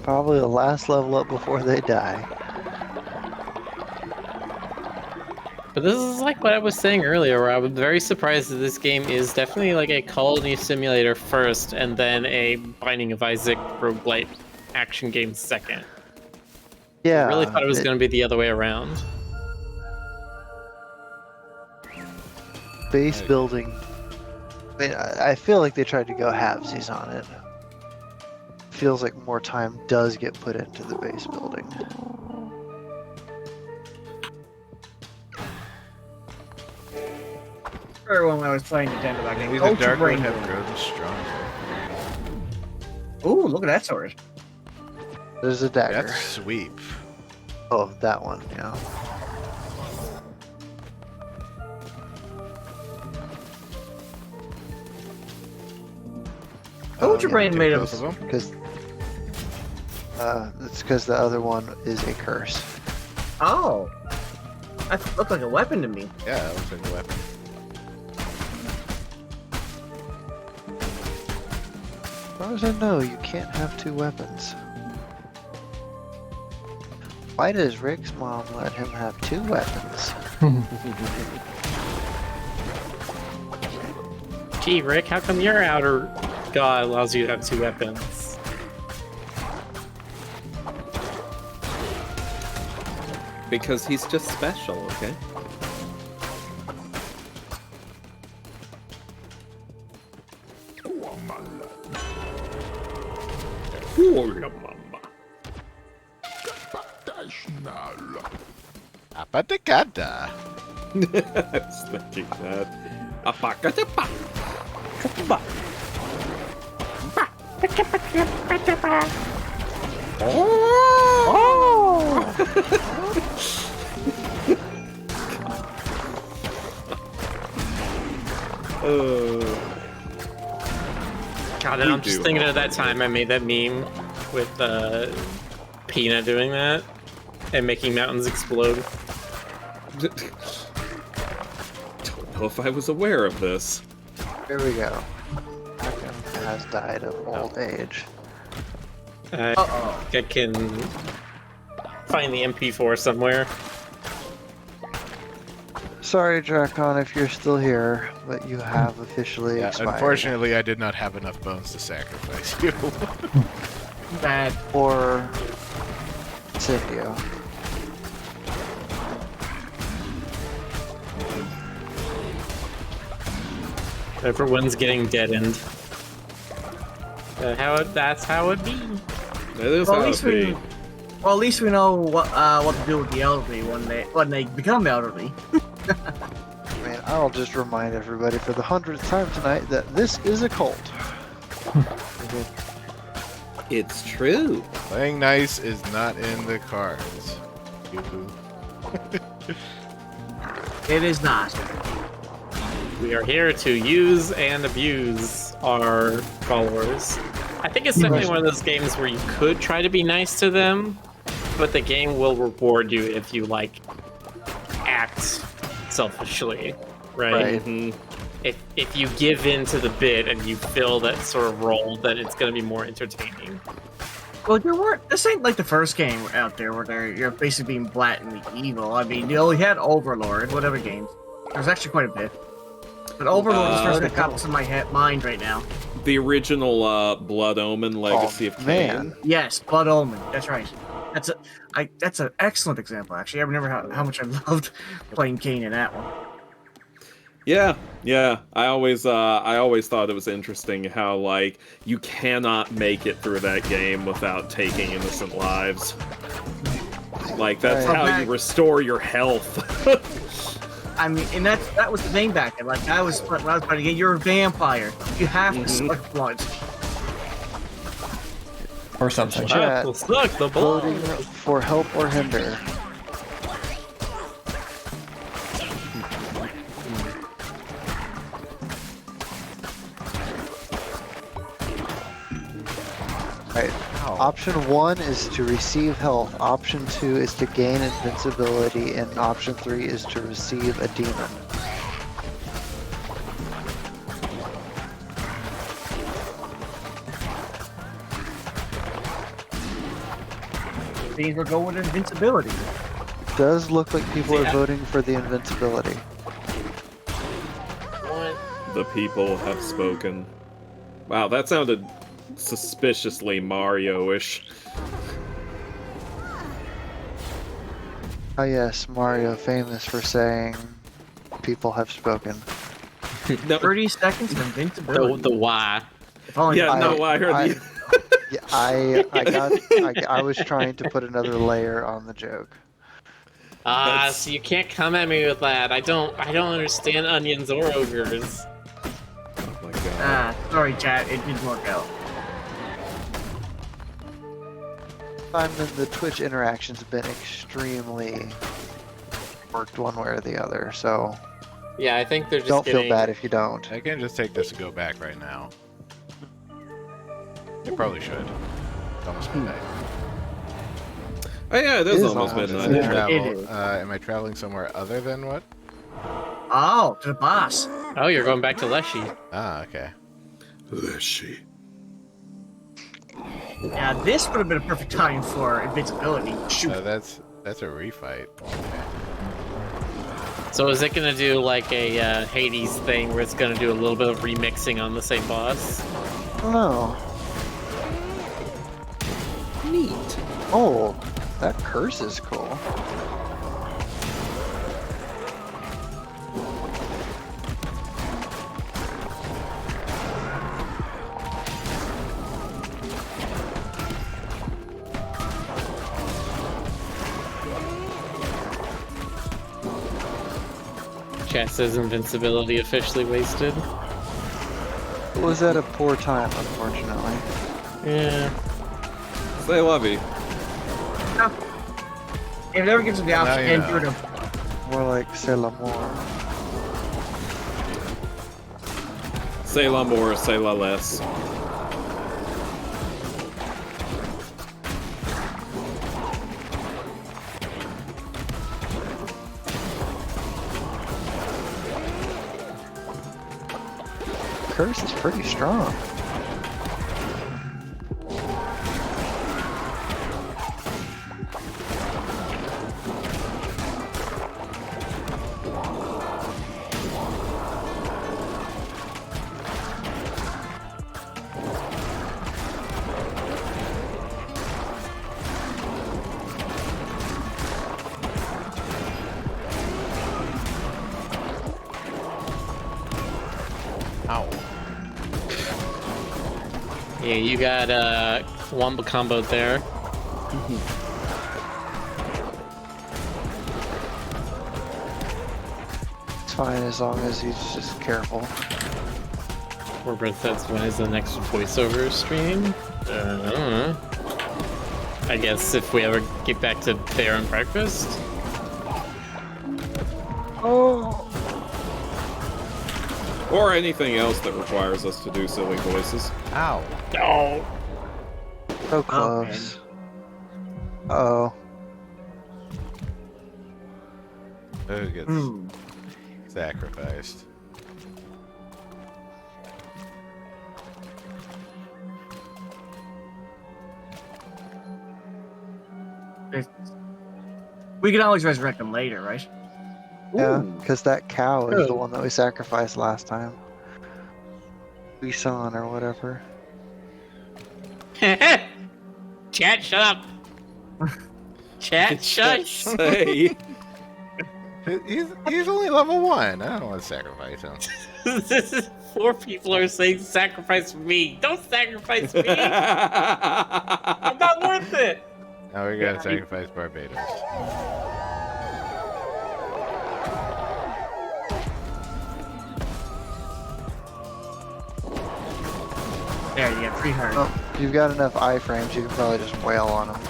Probably the last level up before they die. But this is like what I was saying earlier, where I was very surprised that this game is definitely like a colony simulator first, and then a Binding of Isaac roguelite action game second. Yeah. I really thought it was going to be the other way around. Base building. I mean, I feel like they tried to go halvesies on it. Feels like more time does get put into the base building. Everyone when I was playing Nintendo back then. Maybe the Ultra Dark would Brain. have grown stronger. Ooh, look at that sword. There's a dagger. That's sweep. Oh, that one, yeah. Ultra yeah, Brain made Both of of. them. Because it's because the other one is a curse. Oh. That looked like a weapon to me. Yeah, it looks like a weapon. As far as I know, you can't have two weapons. Why does Rick's mom let him have two weapons? Gee, Rick, how come your outer god allows you to have two weapons? Because he's just special, okay? Apaticada. I was thinking that. Apakatapa. God, and I'm just thinking of that time I made that meme with Peanut doing that and making mountains explode. Don't know if I was aware of this. Here we go. Hakim has died of old age. Uh-oh. I can find the MP4 somewhere. Sorry, Drakon, if you're still here, but you have officially Yeah, expired. unfortunately, I did not have enough bones to sacrifice you. Bad. Or Cindio. Everyone's getting deadened. That's how it be. It is Well, at how least it we, be. well, at least we know what to do with the elderly when they become elderly. I mean, I'll just remind everybody for the 100th time tonight that this is a cult. It's true. Playing nice is not in the cards. Yoo-hoo. It is not. We are here to use and abuse our followers. I think it's definitely one of those games where you could try to be nice to them, but the game will reward you if you like act selfishly, right? Right. If you give in to the bit and you fill that sort of role, then it's going to be more entertaining. Well, this ain't like the first game out there where you're basically being blatantly evil. I mean, you only had Overlord, whatever games. There's actually quite a bit. But Overlord is the first that pops in my mind right now. The original Blood Omen Legacy of Kain. Man. Yes, Blood Omen. That's right. That's an excellent example, actually. I remember how much I loved playing Kain in that one. Yeah. I always thought it was interesting how like you cannot make it through that game without taking innocent lives. Like that's Right. how you restore your health. I mean, and that was the thing back then. Like when I was playing the game, you're a vampire. You have to suck blood. Or something. Chat. Well, suck the blood. Voting for help or hinder. Right. Option 1 is to receive health. Option 2 is to gain invincibility, and option 3 is to receive a demon. Things were going with invincibility. Does look like people Yeah. are voting for the invincibility. The people have spoken. Wow, that sounded suspiciously Mario-ish. Oh yes, Mario, famous for saying, "People have spoken." No, 30 seconds of invincibility. The why. If only yeah, I- no, I heard you. Yeah, I was trying to put another layer on the joke. That's- So you can't come at me with that. I don't understand onions or ogres. Oh my god. Sorry, chat. It didn't work out. The Twitch interactions have been extremely worked one way or the other, so Yeah, I think they're just don't getting... feel bad if you don't. I can just take this and go back right now. I probably should. It's almost midnight. Oh yeah, it It is is almost almost midnight. midnight. It Travel, is. am I traveling somewhere other than what? Oh, to the boss. Oh, you're going back to Leshy. Ah, okay. Leshy. Yeah, this would have been a perfect time for invincibility. Shoot. That's a refight. Okay. So is it gonna do like a Hades thing where it's gonna do a little bit of remixing on the same boss? I don't know. Neat. Oh, that curse is cool. Chat says invincibility officially wasted. It was at a poor time, unfortunately. Yeah. Say lovey. If it ever gives them the Now option, you and know. do it. More like C'est l'amour. Say la more, say la less. Curse is pretty strong. Ow. Yeah, you got wombo combo there. It's fine as long as he's just careful. Robert says, when is the next voiceover stream? I don't know. I guess if we ever get back to Bear and Breakfast. Oh! Or anything else that requires us to do silly voices. Ow. No. So close. Uh-oh. Who gets Hmm. sacrificed? We can always resurrect them later, right? Yeah, Ooh. because that cow is the Oh. one that we sacrificed last time. Busan or whatever. Chat, shut up. Chat, shush. Say. He's only level 1. I don't want to sacrifice him. This is 4 people are saying sacrifice me. Don't sacrifice me. I'm not worth it. Now we gotta sacrifice Barbados. There, you get 300. Oh, if you've got enough iframes, you can probably just wail on them.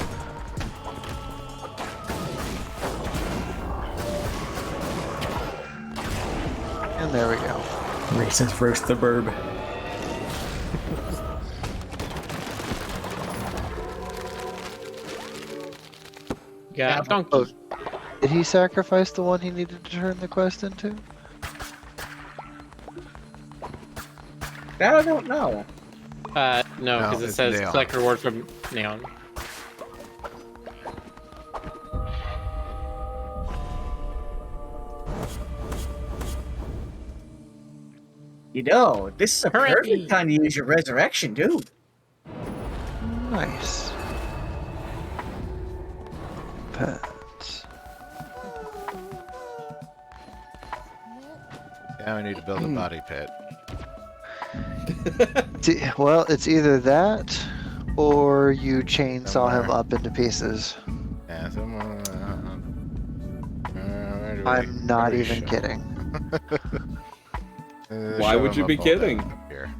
And there we go. Racist roast the burb. Yeah, donkey. Oh, did he sacrifice the one he needed to turn the quest into? That I don't know. No, No, because it it's says Neon. collect reward from Neon. You know, this is a Hooray. perfect time to use your resurrection, dude. Nice. Pets. Now we need to build a body pit. Well, it's either that or you chainsaw him Somewhere. up into pieces. Yeah, somewhere. Where do we- I'm not where do we even show kidding. him? Why Show would him you up be all down kidding? up Here.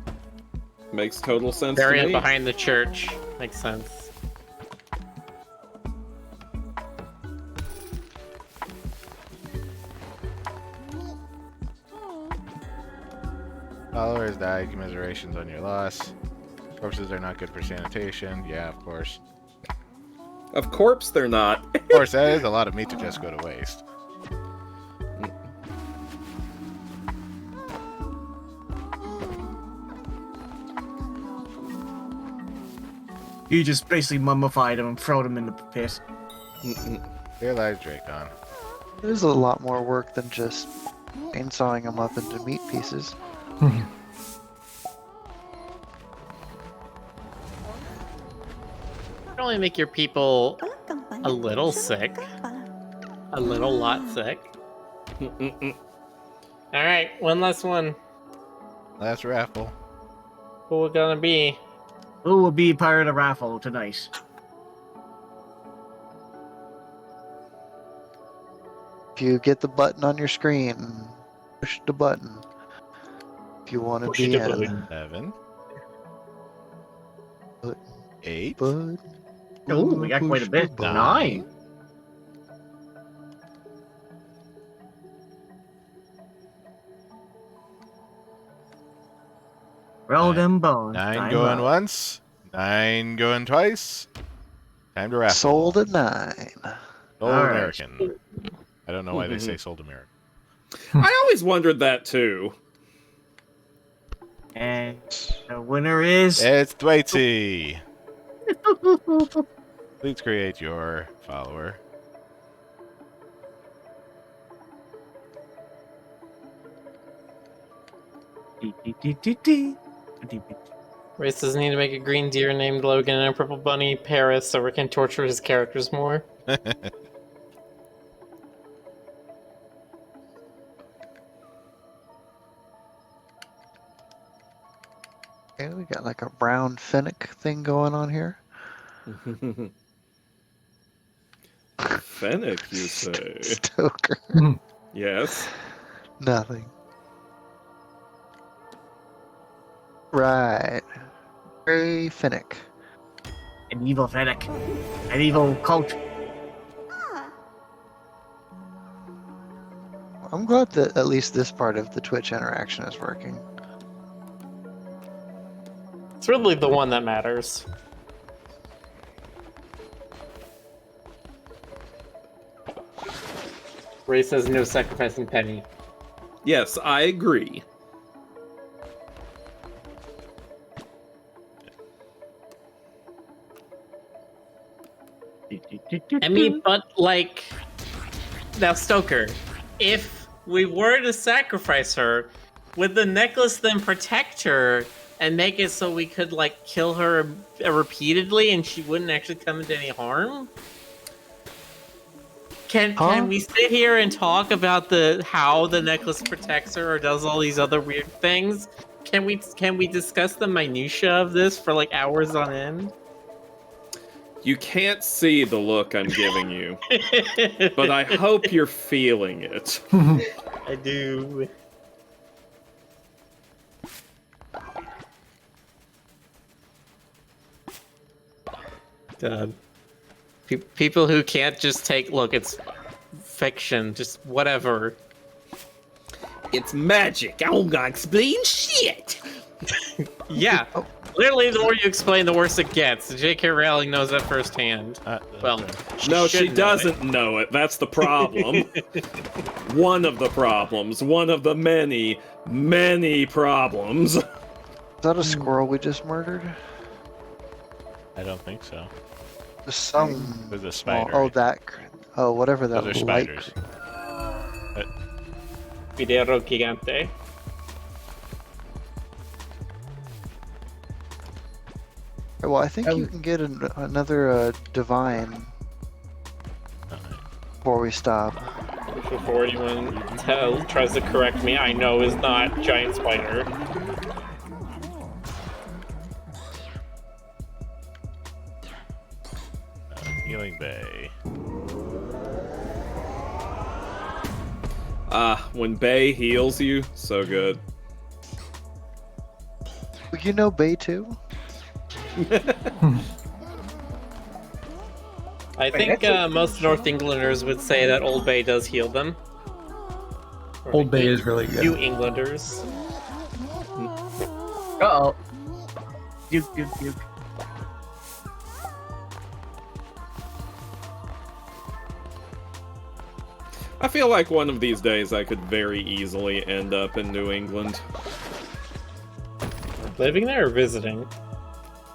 Makes total sense Bury to it me. behind the church. Makes sense. Followers die. Commiserations on your loss. Corpses are not good for sanitation. Yeah, of course. Of course they're not. Of course, that is a lot of meat to just go to waste. You just basically mummified him and throw him in the pit. Here lies Dracon. There's a lot more work than just chainsawing him up into meat pieces. Only make your people a little sick. A little lot sick. Alright, one last one. Last raffle. Who we gonna be? Who will be part of the raffle tonight? If you get the button on your screen, push the button. If you want to Push be the in. button. 7. But- 8. Bud. Oh, we got quite a bit. 9. Roll them bones. 9 time going up. once. 9 going twice. Time to raffle. Sold at 9. Sold All right. American. I don't know why they say sold American. I always wondered that too. And the winner is. It's Thwaitey. Please create your follower. Race doesn't need to make a green deer named Logan and a purple bunny Paris so we can torture his characters more. Okay, we got like a brown fennec thing going on here. Fennec, you say? Stoker. Yes. Nothing. Right. Gray fennec. An evil fennec. An evil cult. I'm glad that at least this part of the Twitch interaction is working. It's really the one that matters. Ray says no sacrificing Penny. Yes, I agree. I mean, but like, now Stoker, if we were to sacrifice her, would the necklace then protect her and make it so we could like kill her repeatedly and she wouldn't actually come into any harm? Can we sit here and talk about how the necklace protects her or does all these other weird things? Can we discuss the minutia of this for like hours on end? You can't see the look I'm giving you, but I hope you're feeling it. I do. God. People who can't just take, look, it's fiction, just whatever. It's magic. I don't gotta explain shit. Yeah. Literally, the more you explain, the worse it gets. J.K. Rowling knows that firsthand. Well, No, she should know doesn't know it. That's the problem. One of the problems. One of the many, many problems. Is that a squirrel we just murdered? I don't think so. There's some. There's a spider. Oh, whatever that Those are light. spiders. Videro Gigante. Well, I think you can get another divine before we stop. Before anyone tries to correct me, I know is not giant spider. Healing Bay. When Bay heals you, so good. Well, you know Bay too? I think most North Englanders would say that Old Bay does heal them. Or Old Bay is really good. New Englanders. Uh-oh. Duke. I feel like one of these days I could very easily end up in New England. Living there or visiting?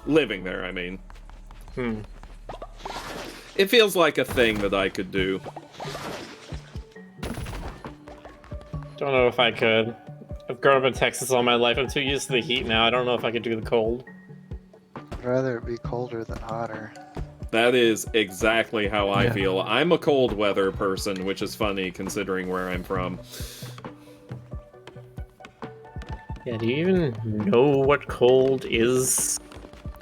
Living there, I mean. Hmm. It feels like a thing that I could do. Don't know if I could. I've grown up in Texas all my life. I'm too used to the heat now. I don't know if I could do the cold. I'd rather it be colder than hotter. That is exactly how I Yeah. feel. I'm a cold weather person, which is funny considering where I'm from. Yeah, do you even know what cold is?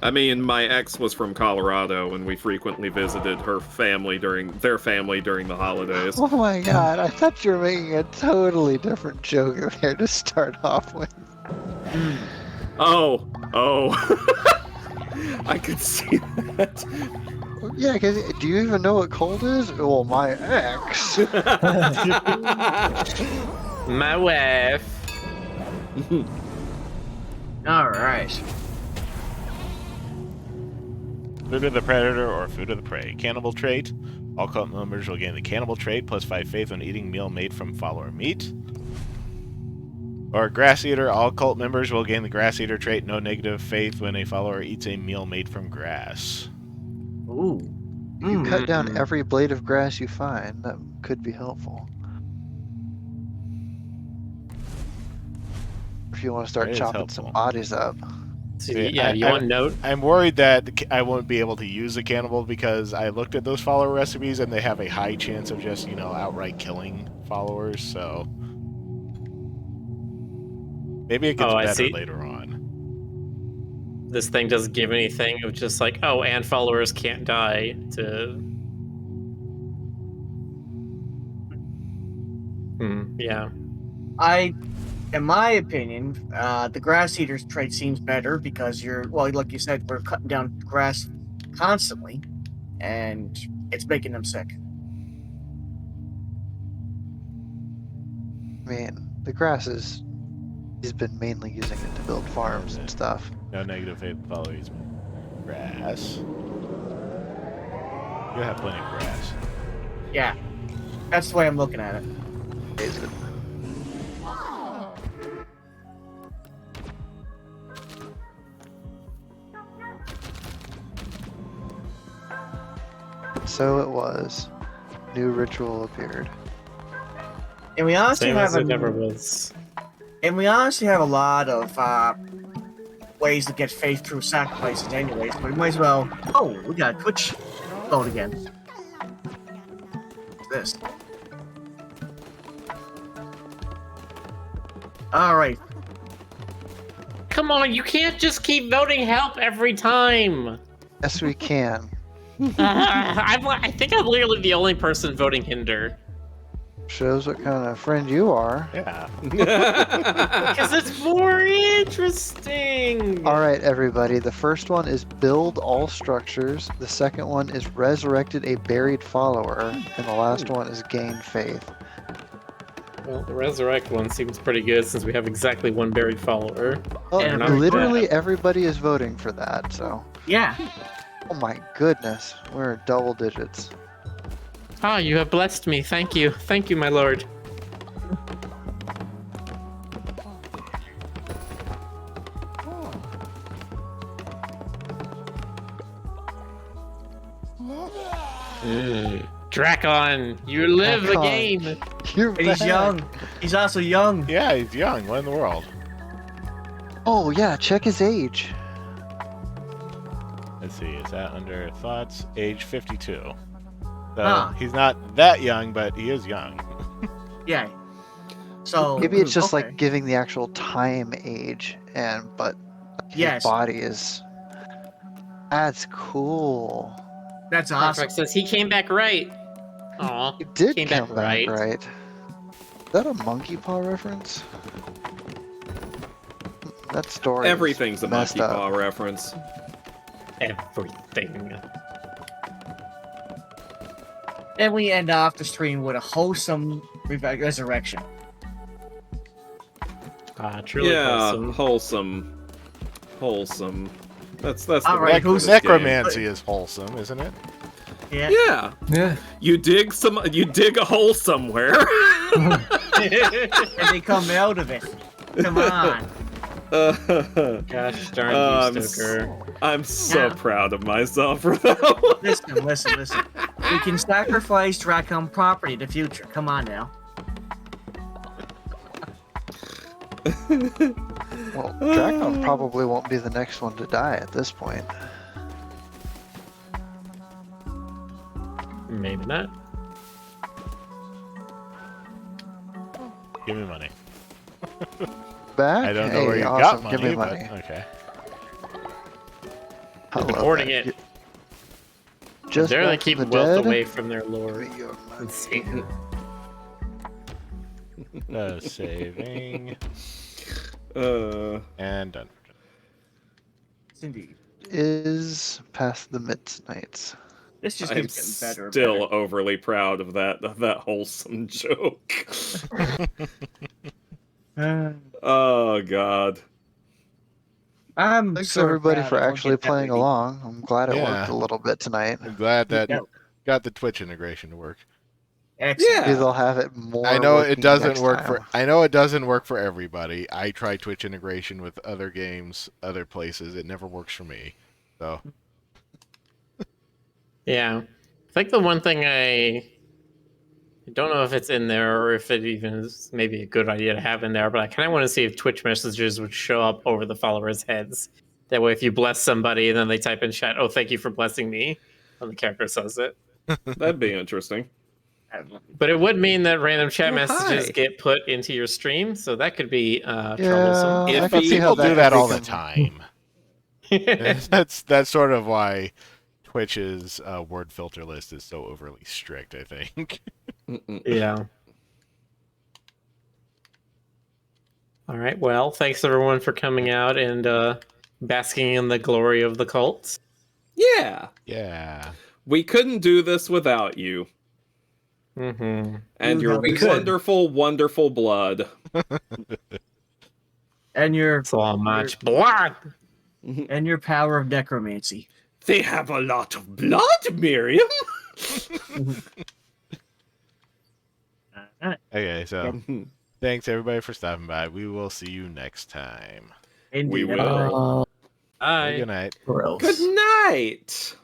I mean, my ex was from Colorado, and we frequently visited their family during the holidays. Oh my god, I thought you were making a totally different joke there to start off with. Oh. I could see that. Yeah, because do you even know what cold is? Well, my ex. My wife. Alright. Food of the Predator or Food of the Prey. Cannibal trait. All cult members will gain the Cannibal trait, plus 5 faith when eating meal made from follower meat. Or Grass Eater. All cult members will gain the Grass Eater trait, no negative faith when a follower eats a meal made from grass. Ooh. You cut down every blade of grass you find. That could be helpful. If you want to start That is chopping helpful. some bodies up. So, yeah, you want note? I'm worried that I won't be able to use a cannibal because I looked at those follower recipes and they have a high chance of just, outright killing followers, so... Maybe it gets Oh, I better see. later on. This thing doesn't give anything of just like, oh, and followers can't die to... yeah. In my opinion, the grass eater's trait seems better because like you said, we're cutting down grass constantly, and it's making them sick. I mean, the grass is. He's been mainly using it to build farms and stuff. No negative faith follow easement. Grass. You have plenty of grass. Yeah, that's the way I'm looking at it. Is it? So it was. New ritual appeared. And we honestly Same as have it ever was. and we honestly have a lot of ways to get faith through sacrifices, anyways. But we might as well. Oh, we got a Twitch vote again. What's this? All right. Come on, you can't just keep voting help every time. Yes, we can. I think I'm literally the only person voting hinder. Shows what kind of friend you are. Yeah. Because it's more interesting. All right, everybody. The first one is build all structures. The second one is resurrected a buried follower. And the last one is gain faith. Well, the resurrect one seems pretty good since we have exactly one buried follower. Oh, And literally everybody is voting for that. So, Yeah. oh my goodness, we're in double digits. Ah, you have blessed me. Thank you. Thank you, my lord. Drakon, you live Drakon. again. You're And he's back. young. He's also young. Yeah, he's young. What in the world? Oh yeah, check his age. Let's see. Is that under thoughts? Age 52. So Ah. he's not that young, but he is young. Yeah. So Maybe it's just okay. like giving the actual time age, but his Yes. body is. That's cool. That's awesome. Perfect says he came back right. Aw. He did Came come back back right. right. Is that a monkey paw reference? That story. is Everything's a messed monkey up. paw reference. Everything. And we end off the stream with a wholesome resurrection. Truly Yeah, wholesome. wholesome. That's the All right, right who's- Necromancy is wholesome, isn't it? Yeah. Yeah, Yeah. you dig a hole somewhere. And they come out of it. Come on. Gosh darn I'm you, Stoker. I'm so Yeah. proud of myself for that one. Listen. We can sacrifice Dracon property in the future. Come on now. Well, Dracon probably won't be the next one to die at this point. Maybe not. Give me money. Back? I don't know Hey, where you awesome. got Give me money, money. but okay. I love Hoarding that. it. Just Dare they back from keep the wealth dead? away from their lord. Give me your money. And Satan. Saving. And done. Indeed. Is past the midnights. This just I'm keeps getting better. and still overly proud of that wholesome joke. better. Oh God. I'm Thanks sort of everybody proud for I don't actually get that playing many- along. I'm glad it Yeah. worked a little bit tonight. I'm glad that Yeah. got the Twitch integration to work. Excellent. Maybe they'll have it more. I know it working doesn't next work time. for. I know it doesn't work for everybody. I try Twitch integration with other games, other places. It never works for me. So Yeah. I think the one thing I don't know if it's in there or if it even is maybe a good idea to have in there, but I kind of want to see if Twitch messages would show up over the followers' heads. That way, if you bless somebody and then they type in chat, "Oh, thank you for blessing me," and the character says it. That'd be interesting. But it would mean that random chat Oh, messages hi. get put into your stream, so that could be Yeah, troublesome. If I can see how people that do that could all the become- time. That's sort of why Twitch's word filter list is so overly strict. I think. Yeah. All right. Well, thanks everyone for coming out and basking in the glory of the cult. Yeah. Yeah. We couldn't do this without you. Mm-hmm. And You your have- We could. wonderful, wonderful blood. And your So much blood. and your power of necromancy. They have a lot of blood, Miriam. Okay, so thanks everybody for stopping by. We will see you next time. Indeed. We will. Have a Bye. good night. Or else. Good night.